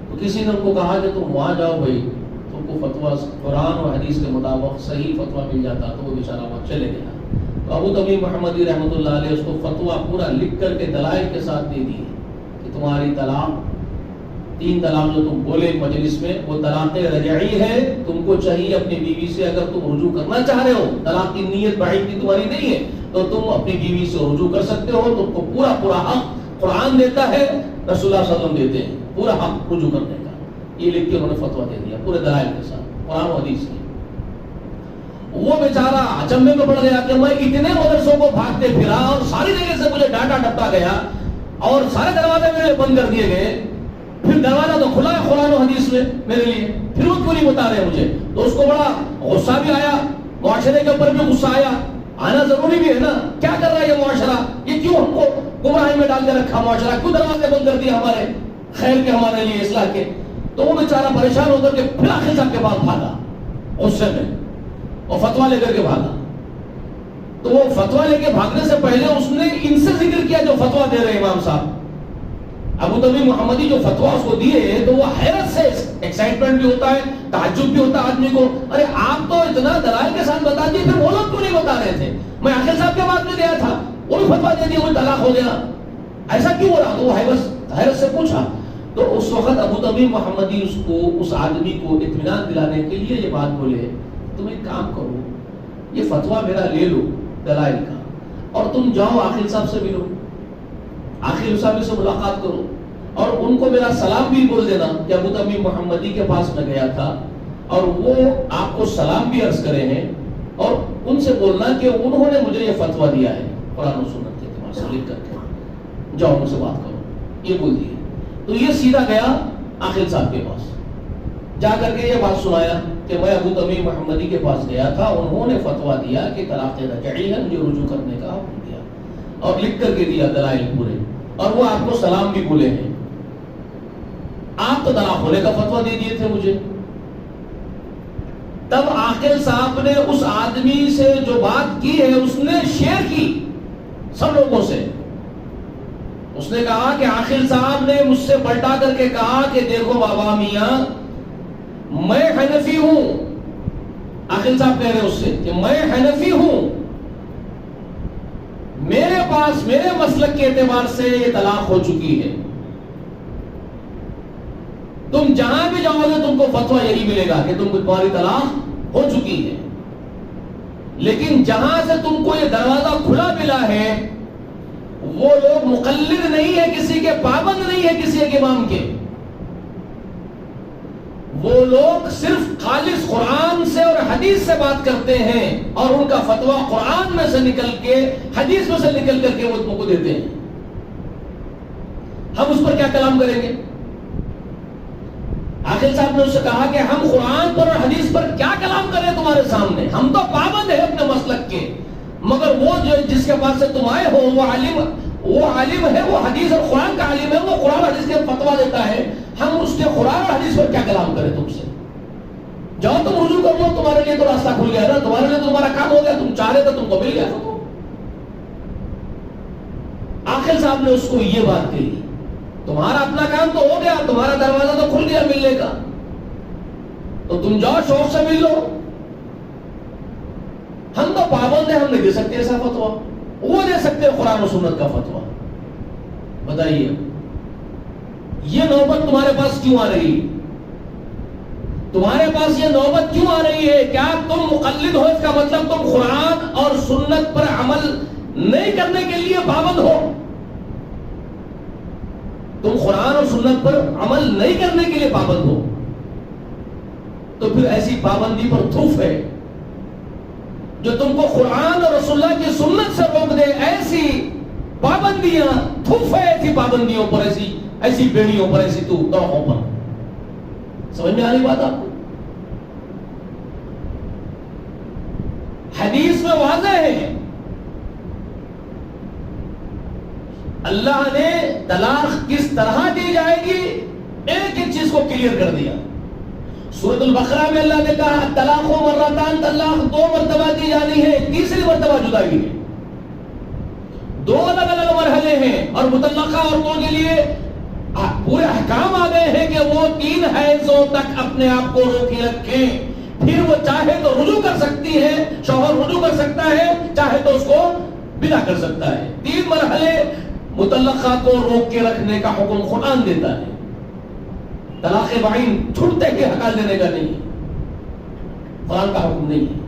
تو کسی نے ان کو کہا کہ تم وہاں جاؤ بھائی، تم کو فتویٰ قرآن اور حدیث کے مطابق صحیح فتویٰ مل جاتا. تو وہ بیچارہ وہاں چلے گیا. تو ابو تمیم محمدی رحمۃ اللہ علیہ اس کو فتویٰ پورا لکھ کر کے دلائل کے ساتھ دے دی کہ تمہاری طلاق، 3 طلاق جو تم بولے مجلس میں، وہ طلاق رجعی ہے. تم کو چاہیے اپنی بیوی سے، اگر تم رجوع کرنا چاہ رہے ہو، طلاق کی نیت بعید کی تمہاری نہیں ہے، تو تم اپنی بیوی سے رجوع کر سکتے ہو. تم کو پورا حق قرآن دیتا ہے، رسول اللہ صلی اللہ علیہ وسلم دیتے ہیں، پورا حق رجوع کرنے کا. یہ لکھ کے انہوں نے فتویٰ دے دیا پورے دلائل کے ساتھ قرآن و حدیث کی. وہ بیچارہ اچنبے میں پڑ گیا کہ میں اتنے مدرسوں کو بھاگتے پھرا اور ساری جگہ سے مجھے ڈانٹا ڈپٹا گیا اور سارے دروازے میرے بند کر دیے گئے, پھر دروازہ تو کھلا ہے قرآن و حدیث میں میرے لیے, پھر وہ کیوں نہیں بتا رہے مجھے؟ تو اس کو بڑا غصہ بھی آیا, معاشرے کے اوپر بھی غصہ آیا, آنا ضروری بھی ہے نا. کیا کر رہا ہے یہ معاشرہ, یہ کیوں ہم کو گمراہی میں ڈال کے رکھا معاشرہ, کیوں دروازے بند کر دیے ہمارے خیر کے, ہمارے لیے اصلاح کے. تو وہ بیچارہ پریشان ہو کر کے پھر آخر صاحب کے پاس بھاگا غصے میں اور فتویٰ لے کر کے بھاگا. تو وہ فتویٰ لے کے بھاگنے سے پہلے اس نے ان سے ذکر کیا جو فتویٰ دے رہے امام صاحب ابو تمیم محمدی, جو فتویٰ اس کو دیے تو وہ حیرت سے, ایکسائٹمنٹ بھی ہوتا ہے, تعجب بھی ہوتا ہے آدمی کو, ارے آپ تو اتنا دلائل کے ساتھ بتا دیے, پھر وہ لوگ کیوں نہیں بتا رہے تھے؟ میں عاقل صاحب کے بعد میں گیا تھا, وہ بھی فتویٰ دے دیا, وہ طلاق ہو گیا, ایسا کیوں ہو رہا؟ تو وہ حیرت سے پوچھا. تو اس وقت ابو تمیم محمدی اس آدمی کو اطمینان دلانے کے لیے یہ بات بولے, تم ایک کام کرو, یہ فتویٰ میرا لے لو دلائل کا, اور تم جاؤ عاقل صاحب سے ملو, عاقل صاحب سے ملاقات کرو, اور ان کو میرا سلام بھی بول دینا کہ ابو تمیم محمدی کے پاس میں گیا تھا اور وہ آپ کو سلام بھی عرض کرے ہیں, اور ان سے بولنا کہ انہوں نے مجھے یہ فتویٰ دیا ہے قرآن و سنت کے اعتبار سے لکھ کر کے, جاؤ ان سے بات کرو, یہ بول دیے. تو یہ سیدھا گیا عاقل صاحب کے پاس, جا کر کے یہ بات سنایا کہ میں ابو تمیم محمدی کے پاس گیا تھا, انہوں نے فتویٰ دیا کہ طلاق رجعی ہے, مجھے رجوع کرنے کا حکم دیا, اور لکھ کر کے دیا دلائل پورے, اور وہ آپ کو سلام بھی بولے ہیں. آپ تو طلاق ہونے کا فتویٰ دے دیے تھے مجھے. تب عاقل صاحب نے اس آدمی سے جو بات کی ہے اس نے شیئر کی سب لوگوں سے. اس نے کہا کہ عاقل صاحب نے مجھ سے پلٹا کر کے کہا کہ دیکھو بابا میاں, میں حنفی ہوں. عاقل صاحب کہہ رہے اس سے کہ میں حنفی ہوں, میرے پاس میرے مسلک کے اعتبار سے یہ طلاق ہو چکی ہے, تم جہاں بھی جاؤ گے تم کو فتویٰ یہی ملے گا کہ تمہاری طلاق ہو چکی ہے. لیکن جہاں سے تم کو یہ دروازہ کھلا ملا ہے وہ لوگ مقلد نہیں ہے, کسی کے پابند نہیں ہے, کسی ایک امام کے. وہ لوگ صرف خالص قرآن سے اور حدیث سے بات کرتے ہیں, اور ان کا فتویٰ قرآن میں سے نکل کے حدیث میں سے نکل کر کے وہ کو دیتے ہیں. ہم اس پر کیا کلام کریں گے؟ عاقل صاحب نے اس سے کہا کہ ہم قرآن پر اور حدیث پر کیا کلام کریں تمہارے سامنے, ہم تو پابند ہیں اپنے مسلک کے, مگر وہ جو جس کے پاس سے تم آئے ہو وہ عالم ہے, وہ حدیث اور قرآن کا عالم ہے, وہ قرآن اور حدیث کے فتویٰ دیتا ہے, ہم اس کے قرآن اور حدیث پر کیا کلام کریں تم سے؟ جاؤ تم رجوع کر لو, تمہارے لیے تو راستہ کھل گیا نا, تمہارے لیے تو تمہارا کام ہو گیا, تم چاہ رہے تھے تم کو مل گیا. عاقل صاحب نے اس کو یہ بات کہی, تمہارا اپنا کام تو ہو گیا, تمہارا دروازہ تو کھل گیا ملنے کا, تو تم جاؤ شوق سے مل لو. ہم تو پابند ہیں, ہم نہیں دے سکتے ایسا فتویٰ, وہ دے سکتے قرآن و سنت کا فتویٰ. بتائیے یہ نوبت تمہارے پاس کیوں آ رہی, تمہارے پاس یہ نوبت کیوں آ رہی ہے؟ کیا تم مقلد ہو, اس کا مطلب تم قرآن اور سنت پر عمل نہیں کرنے کے لیے پابند ہو؟ تم قرآن اور سنت پر عمل نہیں کرنے کے لیے پابند ہو, تو پھر ایسی پابندی پر تھوف ہے جو تم کو قرآن اور رسول اللہ کی سنت سے روک دے. ایسی پابندیاں تھوف ہے, ایسی پابندیوں پر, ایسی بیڑیوں پر, ایسی طرحوں پر. سمجھ میں آ رہی بات آپ کو؟ حدیث میں واضح ہے, اللہ نے طلاق کس طرح دی جائے گی ایک ایک چیز کو کلیئر کر دیا. سورۃ البقرہ میں اللہ نے کہا طلاق مرتان, طلاق 2 مرتبہ دی جانی ہے, تیسری مرتبہ جدائی ہے. 2 الگ الگ مرحلے ہیں, اور مطلقہ عورتوں کے لیے پورے احکام آ گئے ہیں کہ وہ 3 حیضوں تک اپنے آپ کو روکے رکھیں, پھر وہ چاہے تو رجوع کر سکتی ہے, شوہر رجوع کر سکتا ہے, چاہے تو اس کو بنا کر سکتا ہے. 3 مرحلے مطلقہ کو روک کے رکھنے کا حکم قرآن دیتا ہے. طلاق بعین چھوٹتے کے ہٹا دینے کا نہیں, قرآن کا حکم نہیں ہے.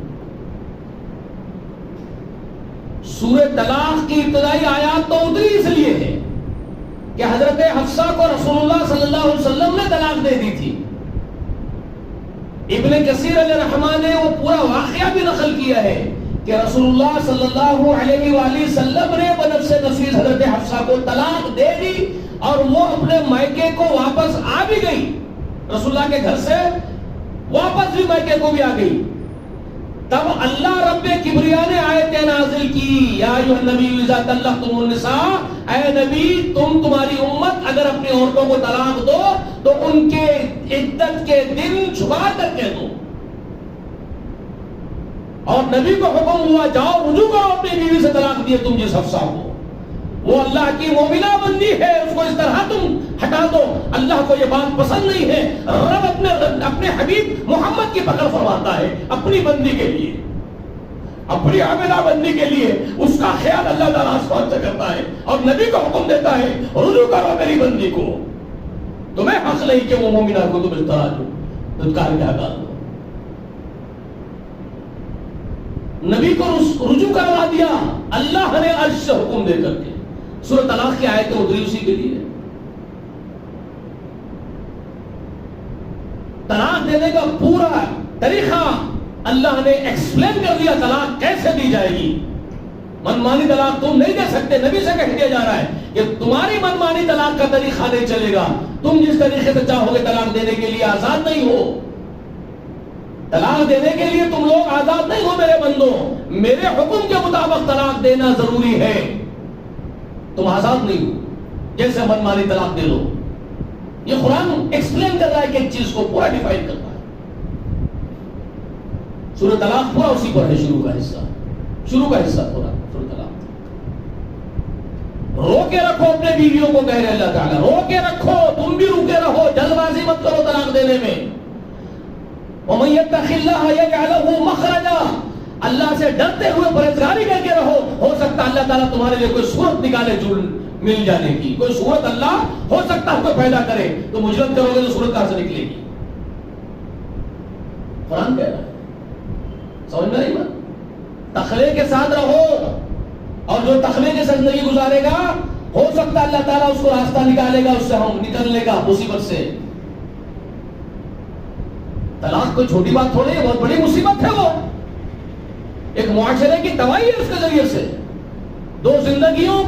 سورہ طلاق کی ابتدائی آیات تو اتری اس لیے ہے کہ حضرت حفصہ کو رسول اللہ صلی اللہ علیہ وسلم نے طلاق دے دی تھی, ابن کثیر علیہ رحمہ نے وہ پورا واقعہ بھی نقل کیا ہے کہ رسول اللہ صلی اللہ علیہ وآلہ وسلم نے بنفس نفیس حضرت حفصہ کو طلاق دے دی اور وہ اپنے مائکے کو واپس آ بھی گئی، رسول اللہ کے گھر سے واپس بھی مائکے کو بھی آ گئی۔ تب اللہ رب کبریا نے آیتیں نازل کی، یا ایھا النبی اذا طلقتم النساء، اے نبی تمہاری امت اگر اپنی عورتوں کو طلاق دو تو ان کے عدت کے دن چھپا کر کے دو۔ اور نبی کو حکم ہوا جاؤ رجوع کرو اپنی بیوی سے طلاق دیے تم جس حفصہ کو، وہ اللہ کی مومنہ بندی ہے، اس کو اس طرح تم ہٹا دو، اللہ کو یہ بات پسند نہیں ہے۔ رب اپنے حبیب محمد کی پکڑ فرماتا ہے اپنی بندی کے لیے، اپنی عاملہ بندی کے لیے، اس کا خیال اللہ تعالیٰ آسمان سے کرتا ہے اور نبی کو حکم دیتا ہے رجوع کرو میری بندی کو۔ تمہیں حق نہیں کہ وہ مومنہ کو تم اس طرح دھتکار کے ہٹا دو۔ نبی کو رجوع کروا دیا اللہ نے عرش سے حکم دے کر کے۔ سورہ طلاق کی آیتیں اتری اسی کے لیے۔ طلاق دینے کا پورا طریقہ اللہ نے ایکسپلین کر دیا، طلاق کیسے دی جائے گی۔ منمانی طلاق تم نہیں دے سکتے، نبی سے کہہ دیا جا رہا ہے کہ تمہاری منمانی طلاق کا طریقہ نہیں چلے گا، تم جس طریقے سے چاہو گے طلاق دینے کے لیے آزاد نہیں ہو۔ طلاق دینے کے لیے تم لوگ آزاد نہیں ہو میرے بندوں، میرے حکم کے مطابق طلاق دینا ضروری ہے، تم آزاد نہیں ہو جیسے منمانی طلاق دے دو۔ یہ قرآن ایکسپلین کر رہا ہے کہ ایک چیز کو پورا ڈیفائن کرتا ہے۔ سورہ طلاق پورا اسی پر ہے، شروع کا حصہ پورا سورہ طلاق۔ رو کے رکھو اپنے بیویوں کو، کہہ رہے اللہ تعالیٰ رو کے رکھو، تم بھی روکے رہو، جلد بازی مت کرو طلاق دینے میں۔ وَمَن يَتَّقِ اللَّهَ يَجْعَلْ لَهُ مَخْرَجًا، اللہ سے ڈرتے ہوئے پرہیزگاری کر کے رہو، ہو سکتا ہے اللہ تعالیٰ تمہارے لیے کوئی صورت نکالے مل جانے کی، کوئی صورت اللہ ہو سکتا ہے کوئی پیدا کرے، تو مجرد کرو گے تو صورت کہاں سے نکلے گی؟ قرآن کہہ رہا ہے، سمجھ میں نہیں بات؟ تخلیق کے ساتھ رہو، اور جو تخلیق کے ساتھ زندگی گزارے گا ہو سکتا ہے اللہ تعالیٰ اس کو راستہ نکالے گا، اس سے ہم نکلنے کا مصیبت سے۔ طلاق کوئی چھوٹی بات تھوڑی ہے، بہت بڑی مصیبت ہے، وہ ایک معاشرے کی تباہی ہے اس کے ذریعے سے۔ دو زندگیوں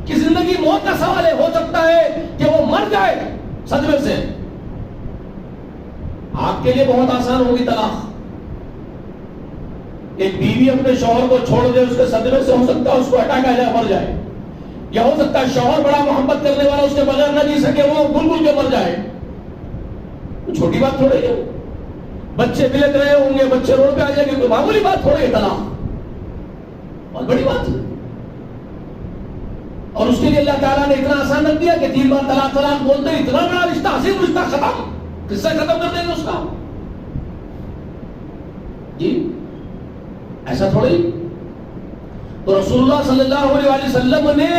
کی زندگی موت کا سوال ہے، ہو سکتا ہے کہ وہ مر جائے صدمے سے۔ آپ کے لیے بہت آسان ہوگی طلاق، ایک بیوی اپنے شوہر کو چھوڑ دے، اس کے صدمے سے ہو سکتا ہے اس کو ہٹا کے جائے مر جائے، یا ہو سکتا ہے شوہر بڑا محبت کرنے والا اس کے بغیر نہ جی سکے، وہ گل کے مر جائے۔ چھوٹی بات تھوڑی ہے، بچے بلک رہے ہوں گے، بچے روڈ پہ آ جائیں گے، کوئی معمولی بات تھوڑی ہے طلاق، بہت بڑی بات ہے۔ اور اس کے لیے اللہ تعالیٰ نے اتنا آسان رکھ دیا کہ 3 بار طلاق طلاق بولتے ہیں، اتنا بڑا رشتہ، عظیم رشتہ ختم، قصہ ختم کر دیں گے اس کا، جی ایسا تھوڑی۔ تو رسول اللہ صلی اللہ علیہ وسلم نے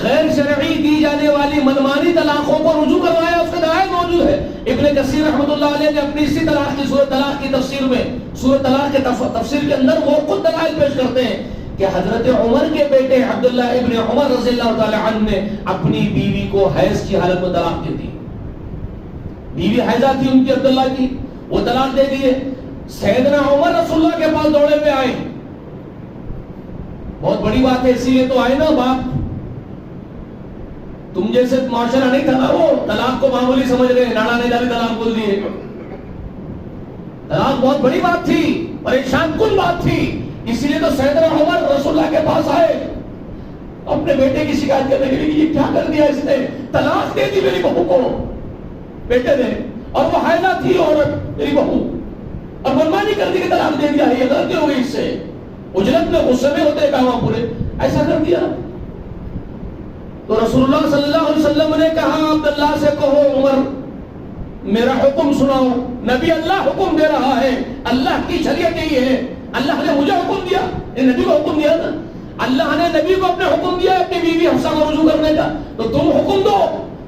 غیر شرعی دی جانے والی منمانی طلاقوں کو رجوع کروایا، اس کا دلائل موجود ہے۔ ابن کثیر رحمۃ اللہ علیہ نے اپنی اسی طلاق کی سورہ طلاق کی تفسیر میں، سورہ طلاق کے تفسیر کے اندر وہ خود دلائل پیش کرتے ہیں کہ حضرت عمر کے بیٹے عبداللہ ابن عمر رضی اللہ تعالی عنہ نے اپنی بیوی کو حیض کی حالت میں طلاق دے دی۔ بیوی حیضہ تھی ان کی عبداللہ کی، وہ طلاق دے دیے۔ سیدنا عمر رسول اللہ کے پاس دوڑے پہ آئے، بہت بڑی بات ہے، اسی لیے تو آئے نا باپ، تم جیسے معاشرہ نہیں تھا نا، وہ طلاق کو معمولی سمجھ رہے، ناڑا نہیں ڈالی طلاق بول دیے۔ طلاق بہت بڑی بات تھی، پریشان کن بات تھی، اسی لیے تو سیدنا عمر رسول اللہ کے پاس آئے اپنے بیٹے کی شکایت کرنے کے لیے، یہ کیا کر دیا اس نے، طلاق دے دی میری بہو کو بیٹے نے، اور وہ حائضہ تھی عورت میری بہو، اور منمانی کر دی کہ طلاق دے دیا ہے، یہ غلطی ہو گئی اس سے۔ اجلت میں غصے میں ہوتے کہاں پورے ایسا کر دیا۔ تو رسول اللہ صلی اللہ علیہ وسلم نے کہا عبداللہ سے کہو عمر میرا حکم سناؤ، نبی اللہ حکم دے رہا ہے، اللہ کی شریعت یہی ہے، اللہ نے مجھے حکم دیا، نبی کو حکم دیا نا، اللہ نے نبی کو اپنے حکم دیا اپنی بیوی حفصہ کو رجوع کرنے کا، تو تم حکم دو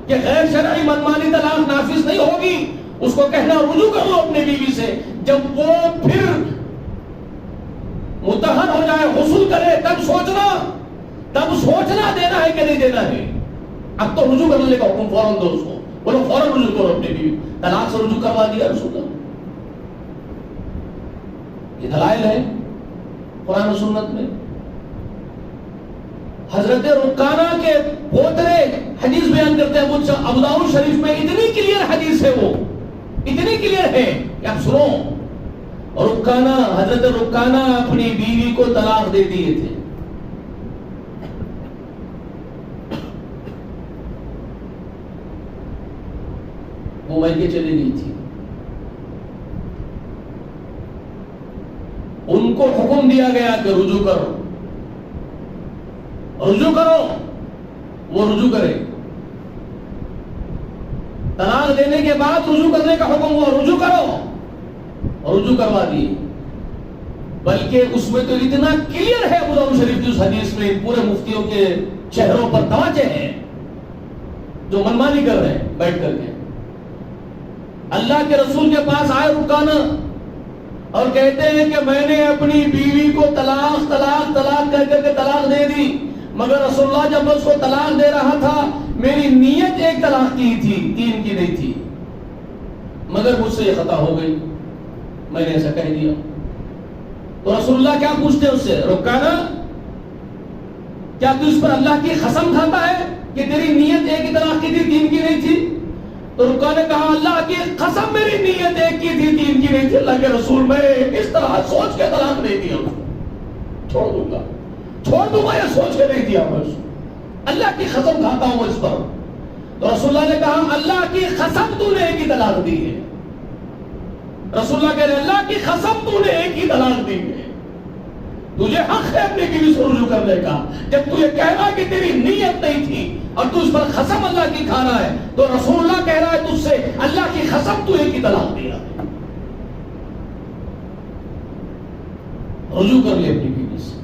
کہ غیر شرعی منمانی طلاق نافذ نہیں ہوگی، اس کو کہنا رجوع کر لو اپنی بیوی سے، جب وہ پھر متحر ہو جائے، غسل کرے، تب سوچنا دینا ہے کہ نہیں دینا ہے۔ اب تو رجوع کرنے کا حکم فوراً دو اس کو، بولو فوراً رجوع کرو اپنی بیوی، طلاق سے رجوع کروا دیا رسول اللہ۔ یہ دلائل ہے قرآن و سنت میں. حضرت رکانہ کے پوترے حدیث بیان کرتے ہیں مجھ سے ابو داؤد شریف میں، اتنی کلیئر حدیث ہے، وہ اتنی کلیئر ہے کہ آپ سنو. رکانہ، حضرت رکانہ اپنی بیوی کو طلاق دے دیے تھے. وہ میکے چلی گئی تھی. ان کو حکم دیا گیا کہ رجوع کرو، رجوع کرو. وہ رجوع کرے. طلاق دینے کے بعد رجوع کرنے کا حکم ہوا، رجوع کرو. رجوع کروا دیے. بلکہ اس میں تو اتنا کلیئر ہے ابو داؤد شریف کی اس حدیث میں، پورے مفتیوں کے چہروں پر تماچے ہیں جو منمانی کر رہے ہیں بیٹھ کر کے. اللہ کے رسول کے پاس آئے رکانہ اور کہتے ہیں کہ میں نے اپنی بیوی کو طلاق طلاق طلاق کر کر کے طلاق دے دی، مگر رسول اللہ جب میں اس کو طلاق دے رہا تھا میری نیت ایک طلاق کی تھی، 3 کی نہیں تھی، مگر مجھ سے یہ خطا ہو گئی، میں نے ایسا کہہ دیا. تو رسول اللہ کیا پوچھتے ہیں اس سے، رکانہ کیا تو اس پر اللہ کی قسم کھاتا ہے کہ تیری نیت ایک ہی طلاق کی تھی، 3 کی نہیں تھی؟ تو رکانہ نے کہا اللہ کی قسم میری نیت ایک کی تھی، 3 کی نہیں تھی. اللہ کے رسول میں اس طرح سوچ کے طلاق نہیں دیا، چھوڑ دوں گا یہ سوچ کے نہیں دیا، میں اللہ کی قسم کھاتا ہوں اس پر. تو رسول اللہ نے کہا اللہ کی قسم تو نے ایک ہی طلاق دی ہے. رسول اللہ کہہ رہے اللہ کی قسم تو نے ایک ہی طلاق دی ہے، تجھے حق ہے اپنی بیوی سے رجوع کرنے کا. جب تو یہ کہہ رہا کہ تیری نیت نہیں تھی اور تو اس پر قسم اللہ کی کھا رہا ہے، تو رسول اللہ کہہ رہا ہے تجھ سے اللہ کی قسم تو ایک ہی طلاق دیا ہے. رجوع کر لے اپنی بیوی سے.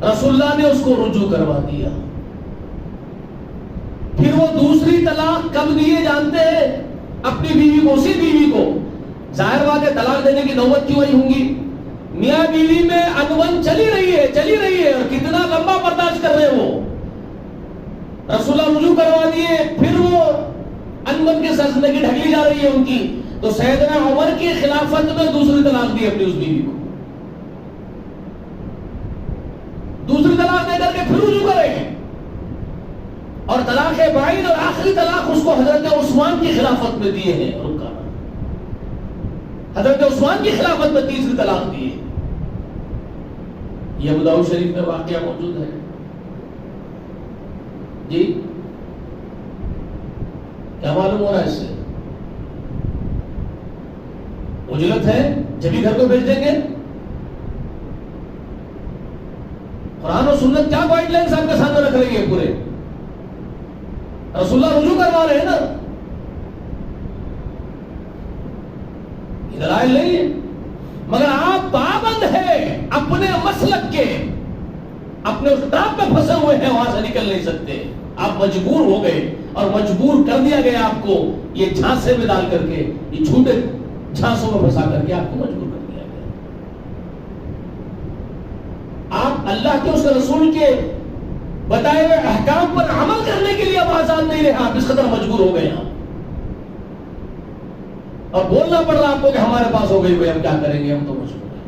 رسول اللہ نے اس کو رجوع کروا دیا. پھر وہ دوسری طلاق کب دیے جانتے ہیں؟ اپنی بیوی کو، اسی بیوی کو. ظاہر بات ہے طلاق دینے کی نوبت کیوں آئی ہوں گی؟ میاں بیوی میں انبن چلی رہی ہے اور کتنا لمبا برداشت کر رہے وہ. رسول اللہ رجوع کروا دیے، پھر وہ انبن کے ساتھ زندگی ڈھکلی جا رہی ہے ان کی. تو سیدنا عمر کی خلافت میں دوسری طلاق دی اپنی اس بیوی کو. دوسری طلاق دے کر کے پھر رجوع کریں گے. اور طلاق بائن اور آخری طلاق اس کو حضرت عثمان کی خلافت میں دیے ہیں. حضرت عثمان کی خلافت میں تیسری طلاق دی ہے. یہ ابو داؤد شریف میں واقعہ موجود ہے. جی کیا معلوم ہو رہا ہے اس سے؟ اجلت ہے جب ہی گھر کو بھیج دیں گے. قرآن و سنت کیا گائیڈ لائنز آپ کے سامنے رکھ رہی ہے پورے. رسول اللہ رجوع کروا رہے ہیں نا، دلائل نہیں ہے. مگر آپ پابند ہیں اپنے مسلک کے، اپنے اس ٹاپ میں پھنسے ہوئے ہیں، وہاں سے نکل نہیں سکتے. آپ مجبور ہو گئے اور مجبور کر دیا گیا آپ کو، یہ جھانسے میں ڈال کر کے، یہ جھوٹے جھانسوں میں پھنسا کر کے آپ کو مجبور کر دیا گیا. آپ اللہ کے اس رسول کے بتائے ہوئے احکام پر عمل کرنے کے لیے اب آزاد نہیں رہے. آپ اس قدر مجبور ہو گئے ہیں اور بولنا پڑ رہا آپ کو کہ ہمارے پاس ہو گئی ہوئی، ہم کیا کریں گے، ہم تو مجبور ہیں.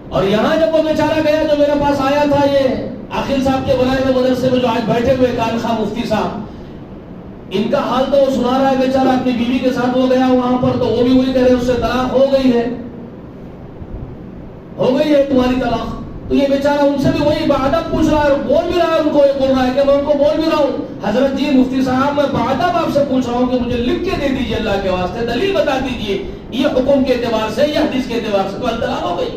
اور یہاں جب وہ بیچارہ گیا جو میرے پاس آیا تھا، یہ عاقل صاحب کے بنائے ہوئے مدرسے میں جو آج بیٹھے ہوئے کان خواہ مفتی صاحب، ان کا حال تو وہ سنا رہا ہے. بیچارہ اپنی بیوی کے ساتھ وہ گیا وہاں پر، تو وہ بھی وہی کہہ رہے اس سے طلاق ہو گئی ہے تمہاری طلاق. تو یہ بیچارہ ان سے بھی وہی بادب پوچھ رہا ہے، بول بھی رہا ہے ان کو، یہ بول رہا ہے کہ میں ان کو بول بھی رہا ہوں حضرت جی مفتی صاحب میں بادب آپ سے پوچھ رہا ہوں کہ مجھے لکھ کے دے دیجئے، اللہ کے واسطے دلیل بتا دیجئے، یہ حکم کے اعتبار سے یا حدیث کے اعتبار سے تو طلاق ہو گئی.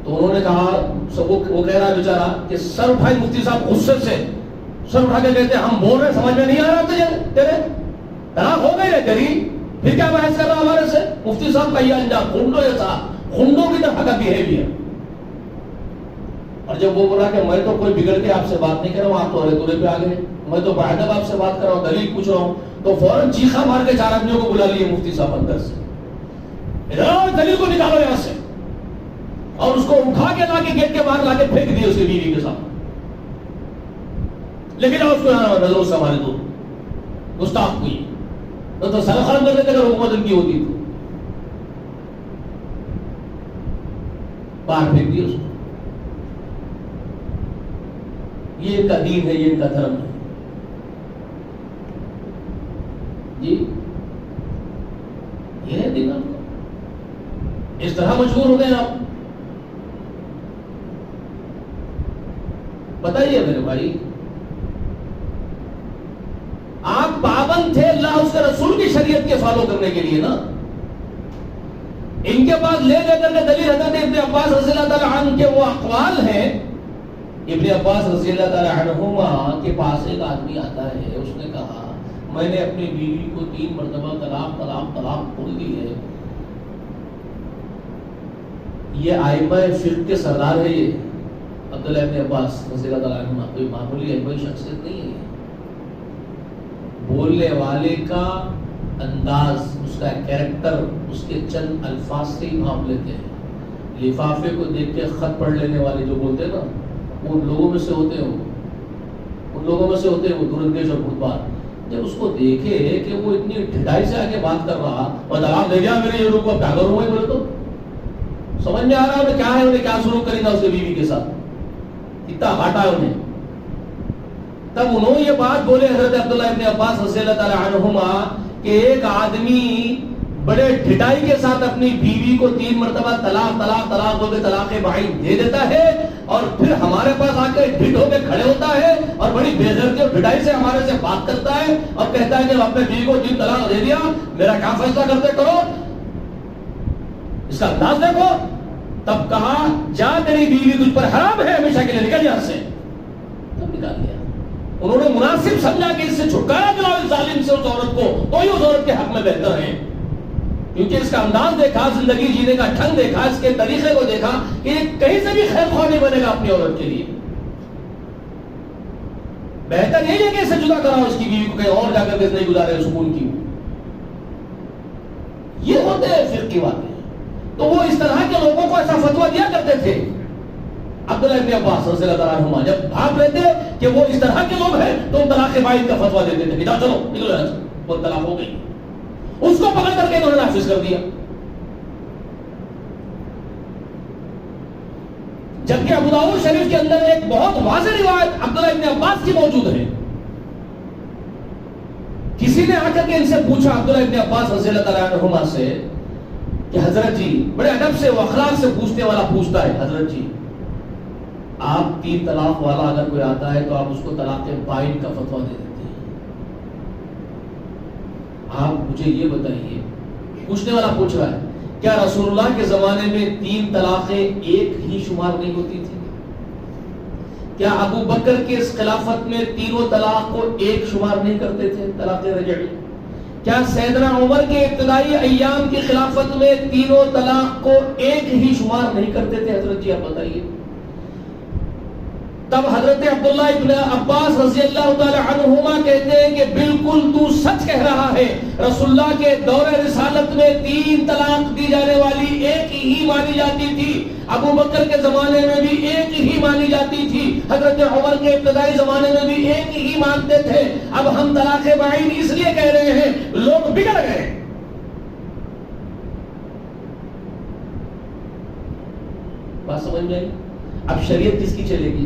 تو انہوں نے کہا، وہ کہہ رہا ہے بیچارہ کہ سر اٹھائے مفتی صاحب غصے سے، سر اٹھا کے کہتے ہیں ہم بول رہے سمجھ میں نہیں آ رہا تجھے، تیرے طلاق ہو گئی ہے تیری، پھر کیا بحث کر رہا ہمارے سے. مفتی صاحب کا یہ انجام خنڈوں جیسا، خنڈوں کی طرح کا بیہیویئر. اور جب وہ بولا کہ میں تو کوئی بگڑ کے آپ سے بات نہیں کر رہا ہوں، آپ تو ارے تورے پہ آ گئے، میں تو باادب آپ سے بات کر رہا ہوں، دلیل پوچھ رہا ہوں، تو فوراً چیخا مار کے 4 آدمیوں کو بلا لیے مفتی صاحب اندر سے، ادھر دلیل کو نکالو یہاں سے، اور اس کو اٹھا کے لا کے گیٹ کے باہر لا کے پھینک دیے اس کی بیوی کے ساتھ. لیکن جاؤ اس کو یہاں نظروں سے ہمارے دو گستاخ ہوئی. تو سر خراب کرنے کے اگر حکومت ان کی ہوتی تو باہر پھینک دیا اس کو. یہ ان کا دین ہے، یہ ان کا دھرم ہے. جی یہ ہے دین. آپ اس طرح مجبور ہو گئے آپ. بتائیے میرے بھائی، آپ پابند تھے اللہ اس کے رسول کی شریعت کے فالو کرنے کے لیے نا. ان کے پاس لے کر کے دلیل حضرت ابن عباس رضی اللہ تعالی عنہ کے وہ اقوال ہیں. ابن عباس رضی اللہ تعالی عنہما کے پاس ایک آدمی آتا ہے، اس نے کہا میں نے اپنی بیوی کو 3 مرتبہ طلاق طلاق طلاق بول دی ہے. یہ ائمہ فقہ کے سردار ہے، یہ عبداللہ ابن عباس رضی اللہ تعالی عنہ کوئی معمولی ائمہ شخصیت نہیں ہے. بولنے والے کا انداز، اس کا کیریکٹر، اس کے چند الفاظ سے ہی بھاپ لیتے ہیں. لفافے کو دیکھ کے خط پڑھ لینے والے جو بولتے ہیں نا، وہ ان لوگوں میں سے ہوتے ہیں. ان لوگوں میں سے ہوتے ہیں وہ دورندیش اور بھوتبار. جب اس کو دیکھے کہ وہ اتنی ڈھٹائی سے آگے بات کر رہا اور طلاق دے دیا میرے یہ روح کو، کیا کروں میں بولے تو سمجھ میں آ رہا ہے کیا ہے، انہیں کیا شروع کری تھا اس کے بیوی کے ساتھ، اتنا ہاٹا ہے انہیں. تب انہوں یہ بات بولے حضرت عبداللہ ابن عباس رضی اللہ تعالی عنہما کہ ایک آدمی بڑے ڈھٹائی کے ساتھ اپنی بیوی کو 3 مرتبہ طلاق طلاق طلاق بول کے طلاق بعین دے دیتا ہے، اور پھر ہمارے پاس آ کے ڈھٹ ہو کے کھڑے ہوتا ہے اور بڑی بے غیرتی اور ڈھٹائی سے ہمارے سے بات کرتا ہے اور کہتا ہے کہ اپنے بیوی کو 3 طلاق دے دیا، میرا کیا فیصلہ کرتے کرو. اس کا انداز دیکھو. تب کہا جا تیری بیوی تجھ پر حرام ہے، ہمیشہ کے لیے نکل یہاں سے. تب نکال دیا. انہوں نے مناسب سمجھا کہ اس سے چھٹکارا دلاؤ اس ظالم سے اس عورت کو، تو ہی اس عورت کے حق میں بہتر ہے. کیونکہ اس کا انداز دیکھا، زندگی جینے کا ڈھنگ دیکھا، اس کے طریقے کو دیکھا کہ یہ کہیں سے بھی خیر خواہ نہیں بنے گا اپنی عورت کے لیے. بہتر یہی ہے کہ اسے جدا کراؤ، اس کی بیوی کو کہیں اور جا کر کے نہیں گزارے سکون کی. یہ ہوتے ہیں فقہ کی باتیں. تو وہ اس طرح کے لوگوں کو ایسا فتویٰ دیا کرتے تھے. عبداللہ ابن عباس رضی اللہ تعالیٰ عنہما جب بھاپ لیتے کہ وہ اس طرح کے لوگ ہیں تو طلاق بعین کا فتویٰ دیتے تھے. جاؤ چلو نکلو یہاں سے، وہ طلاق ہو گئی. اس کو پکڑ کر کے انہوں نے نافذ کر دیا. جبکہ ابو داؤد شریف کے اندر ایک بہت واضح روایت عبداللہ ابن عباس کی موجود ہے. کسی نے آ کر کے ان سے پوچھا عبداللہ ابن عباس رضی اللہ تعالیٰ عنہما سے کہ حضرت جی، بڑے ادب سے و اخلاق سے پوچھنے والا پوچھتا ہے، حضرت جی آپ 3 طلاق والا اگر کوئی آتا ہے تو آپ اس کو طلاق بعین کا فتویٰ دے دیتے ہیں. آپ مجھے یہ بتائیے، پوچھنے والا پوچھ رہا ہے، کیا رسول اللہ کے زمانے میں 3 طلاقیں ایک ہی شمار نہیں ہوتی تھی؟ کیا ابو بکر کے اس خلافت میں 3 طلاق کو ایک شمار نہیں کرتے تھے، طلاق رجعی؟ کیا سیدنا عمر کے ابتدائی ایام کی خلافت میں 3 طلاق کو ایک ہی شمار نہیں کرتے تھے؟ حضرت جی آپ بتائیے. تب حضرت عبداللہ ابن عباس رضی اللہ تعالی عنہما کہتے ہیں کہ بالکل تو سچ کہہ رہا ہے. رسول اللہ کے دور رسالت میں 3 طلاق دی جانے والی ایک ہی مانی جاتی تھی. ابو بکر کے زمانے میں بھی ایک ہی مانی جاتی تھی. حضرت عمر کے ابتدائی زمانے میں بھی ایک ہی مانتے تھے. اب ہم طلاق بعین اس لیے کہہ رہے ہیں لوگ بگڑ گئے. بات سمجھ میں آئی؟ اب شریعت کس کی چلے گی؟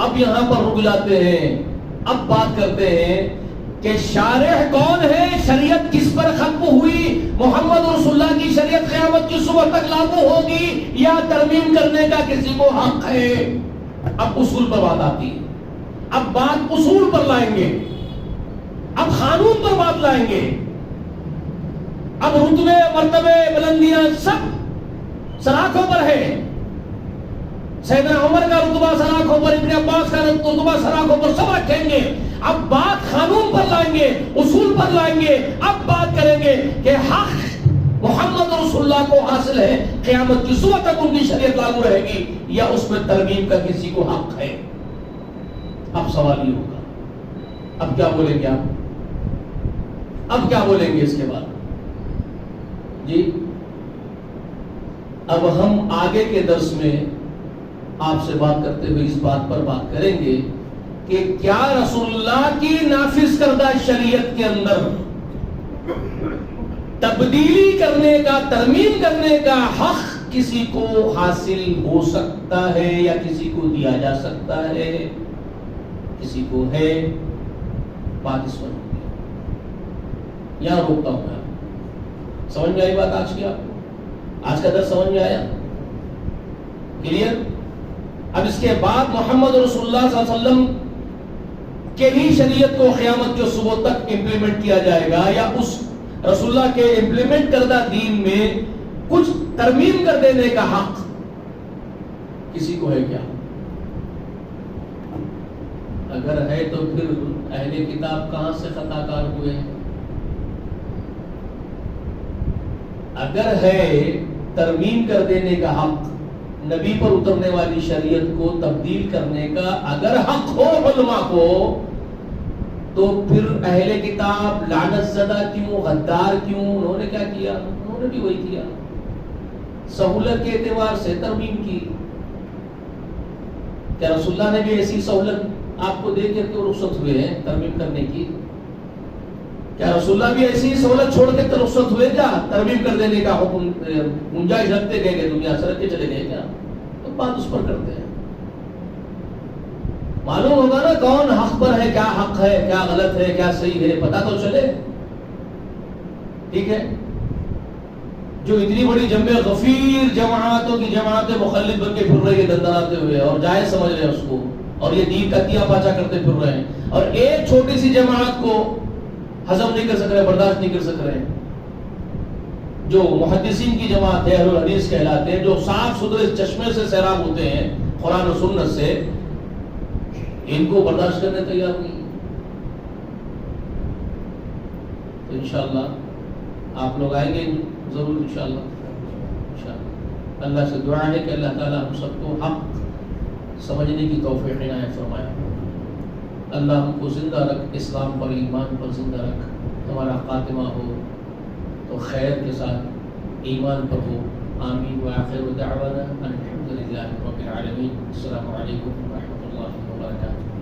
اب یہاں پر رک جاتے ہیں. اب بات کرتے ہیں کہ شارح کون ہے، شریعت کس پر ختم ہوئی؟ محمد رسول اللہ کی شریعت قیامت کی صبح تک لاگو ہوگی یا ترمیم کرنے کا کسی کو حق ہے؟ اب اصول پر بات آتی ہے. اب بات اصول پر لائیں گے، اب قانون پر بات لائیں گے. اب رتبے مرتبے بلندیاں سب سراخوں پر ہے. سیدنا عمر کا رتبہ سراخوں پر، ابن عباس کا رتبہ سراخوں پر، سب رکھیں گے. اب بات قانون پر لائیں گے، اصول پر لائیں گے. اب بات کریں گے کہ حق محمد رسول اللہ کو حاصل ہے، قیامت کی صبح تک ان کی شریعت لاگو رہے گی، یا اس میں ترمیم کا کسی کو حق ہے. اب سوال یہ ہوگا اب کیا بولیں گے آپ؟ اب کیا بولیں گے اس کے بعد؟ جی اب ہم آگے کے درس میں آپ سے بات کرتے ہوئے اس بات پر بات کریں گے کہ کیا رسول اللہ کی نافذ کردہ شریعت کے اندر تبدیلی کرنے کا، ترمیم کرنے کا حق کسی کو حاصل ہو سکتا ہے یا کسی کو دیا جا سکتا ہے، کسی کو ہے، بات اس پر ہوتی ہے۔ یہاں روکتا ہوں میں، سمجھ میں آئی بات آج کی؟ آپ کو آج کا درس سمجھ میں آیا؟ کلیئر؟ اب اس کے بعد محمد رسول اللہ صلی اللہ علیہ وسلم کہ ہی شریعت کو قیامت کے صبح تک امپلیمنٹ کیا جائے گا، یا اس رسول اللہ کے امپلیمنٹ کردہ دین میں کچھ ترمیم کر دینے کا حق کسی کو ہے کیا؟ اگر ہے تو پھر اہل کتاب کہاں سے خطا کار ہوئے ہیں؟ اگر ہے ترمیم کر دینے کا حق، نبی پر اترنے والی شریعت کو تبدیل کرنے کا اگر حق ہو علماء کو، تو پھر اہل کتاب لعنت زدہ کیوں، غدار کیوں؟ انہوں نے کیا کیا؟ انہوں نے بھی وہی کیا، سہولت کے اعتبار سے ترمیم کی۔ کیا رسول اللہ نے بھی ایسی سہولت آپ کو دے کر کے رخصت ہوئے ہیں ترمیم کرنے کی؟ کیا رسول اللہ بھی ایسی سہولت چھوڑ کے رخصت ہوئے کیا ترمیم کر دینے کا حکم گنجائش رکھتے گئے کہ دنیا سے رکھ کے چلے گئے کیا؟ تو بات اس پر کرتے ہیں۔ معلوم ہوگا نا کون حق پر ہے، کیا حق ہے، کیا غلط ہے، کیا صحیح ہے، پتہ تو چلے۔ ٹھیک ہے؟ جو اتنی بڑی جمع غفیر جماعتوں کی جماعتیں مخلد بن کے پھر رہی ہے دندناتے ہوئے، اور جائز سمجھ رہے ہیں اس کو، اور یہ دین کا تیا پاچا کرتے پھر رہے ہیں، اور ایک چھوٹی سی جماعت کو ہضم نہیں کر سک رہے، برداشت نہیں کر سک رہے، جو محدثین کی جماعت ہے، اہل الحدیث کہلاتے ہیں، جو صاف ستھرے چشمے سے سیراب ہوتے ہیں قرآن و سنت سے، ان کو برداشت کرنے تیار نہیں۔ تو انشاءاللہ آپ لوگ آئیں گے ضرور انشاءاللہ۔ اللہ سے دعا ہے کہ اللہ تعالی ہم سب کو حق سمجھنے کی توفیق عنایت فرمائے۔ اللہ ہم کو زندہ رکھ، اسلام پر، ایمان پر زندہ رکھ، ہمارا خاتمہ ہو تو خیر کے ساتھ ایمان پر ہو۔ آمین وآخر دعوانا ان الحمد للہ رب العالمین۔ السلام علیکم ورحمۃ اللہ وبرکاتہ۔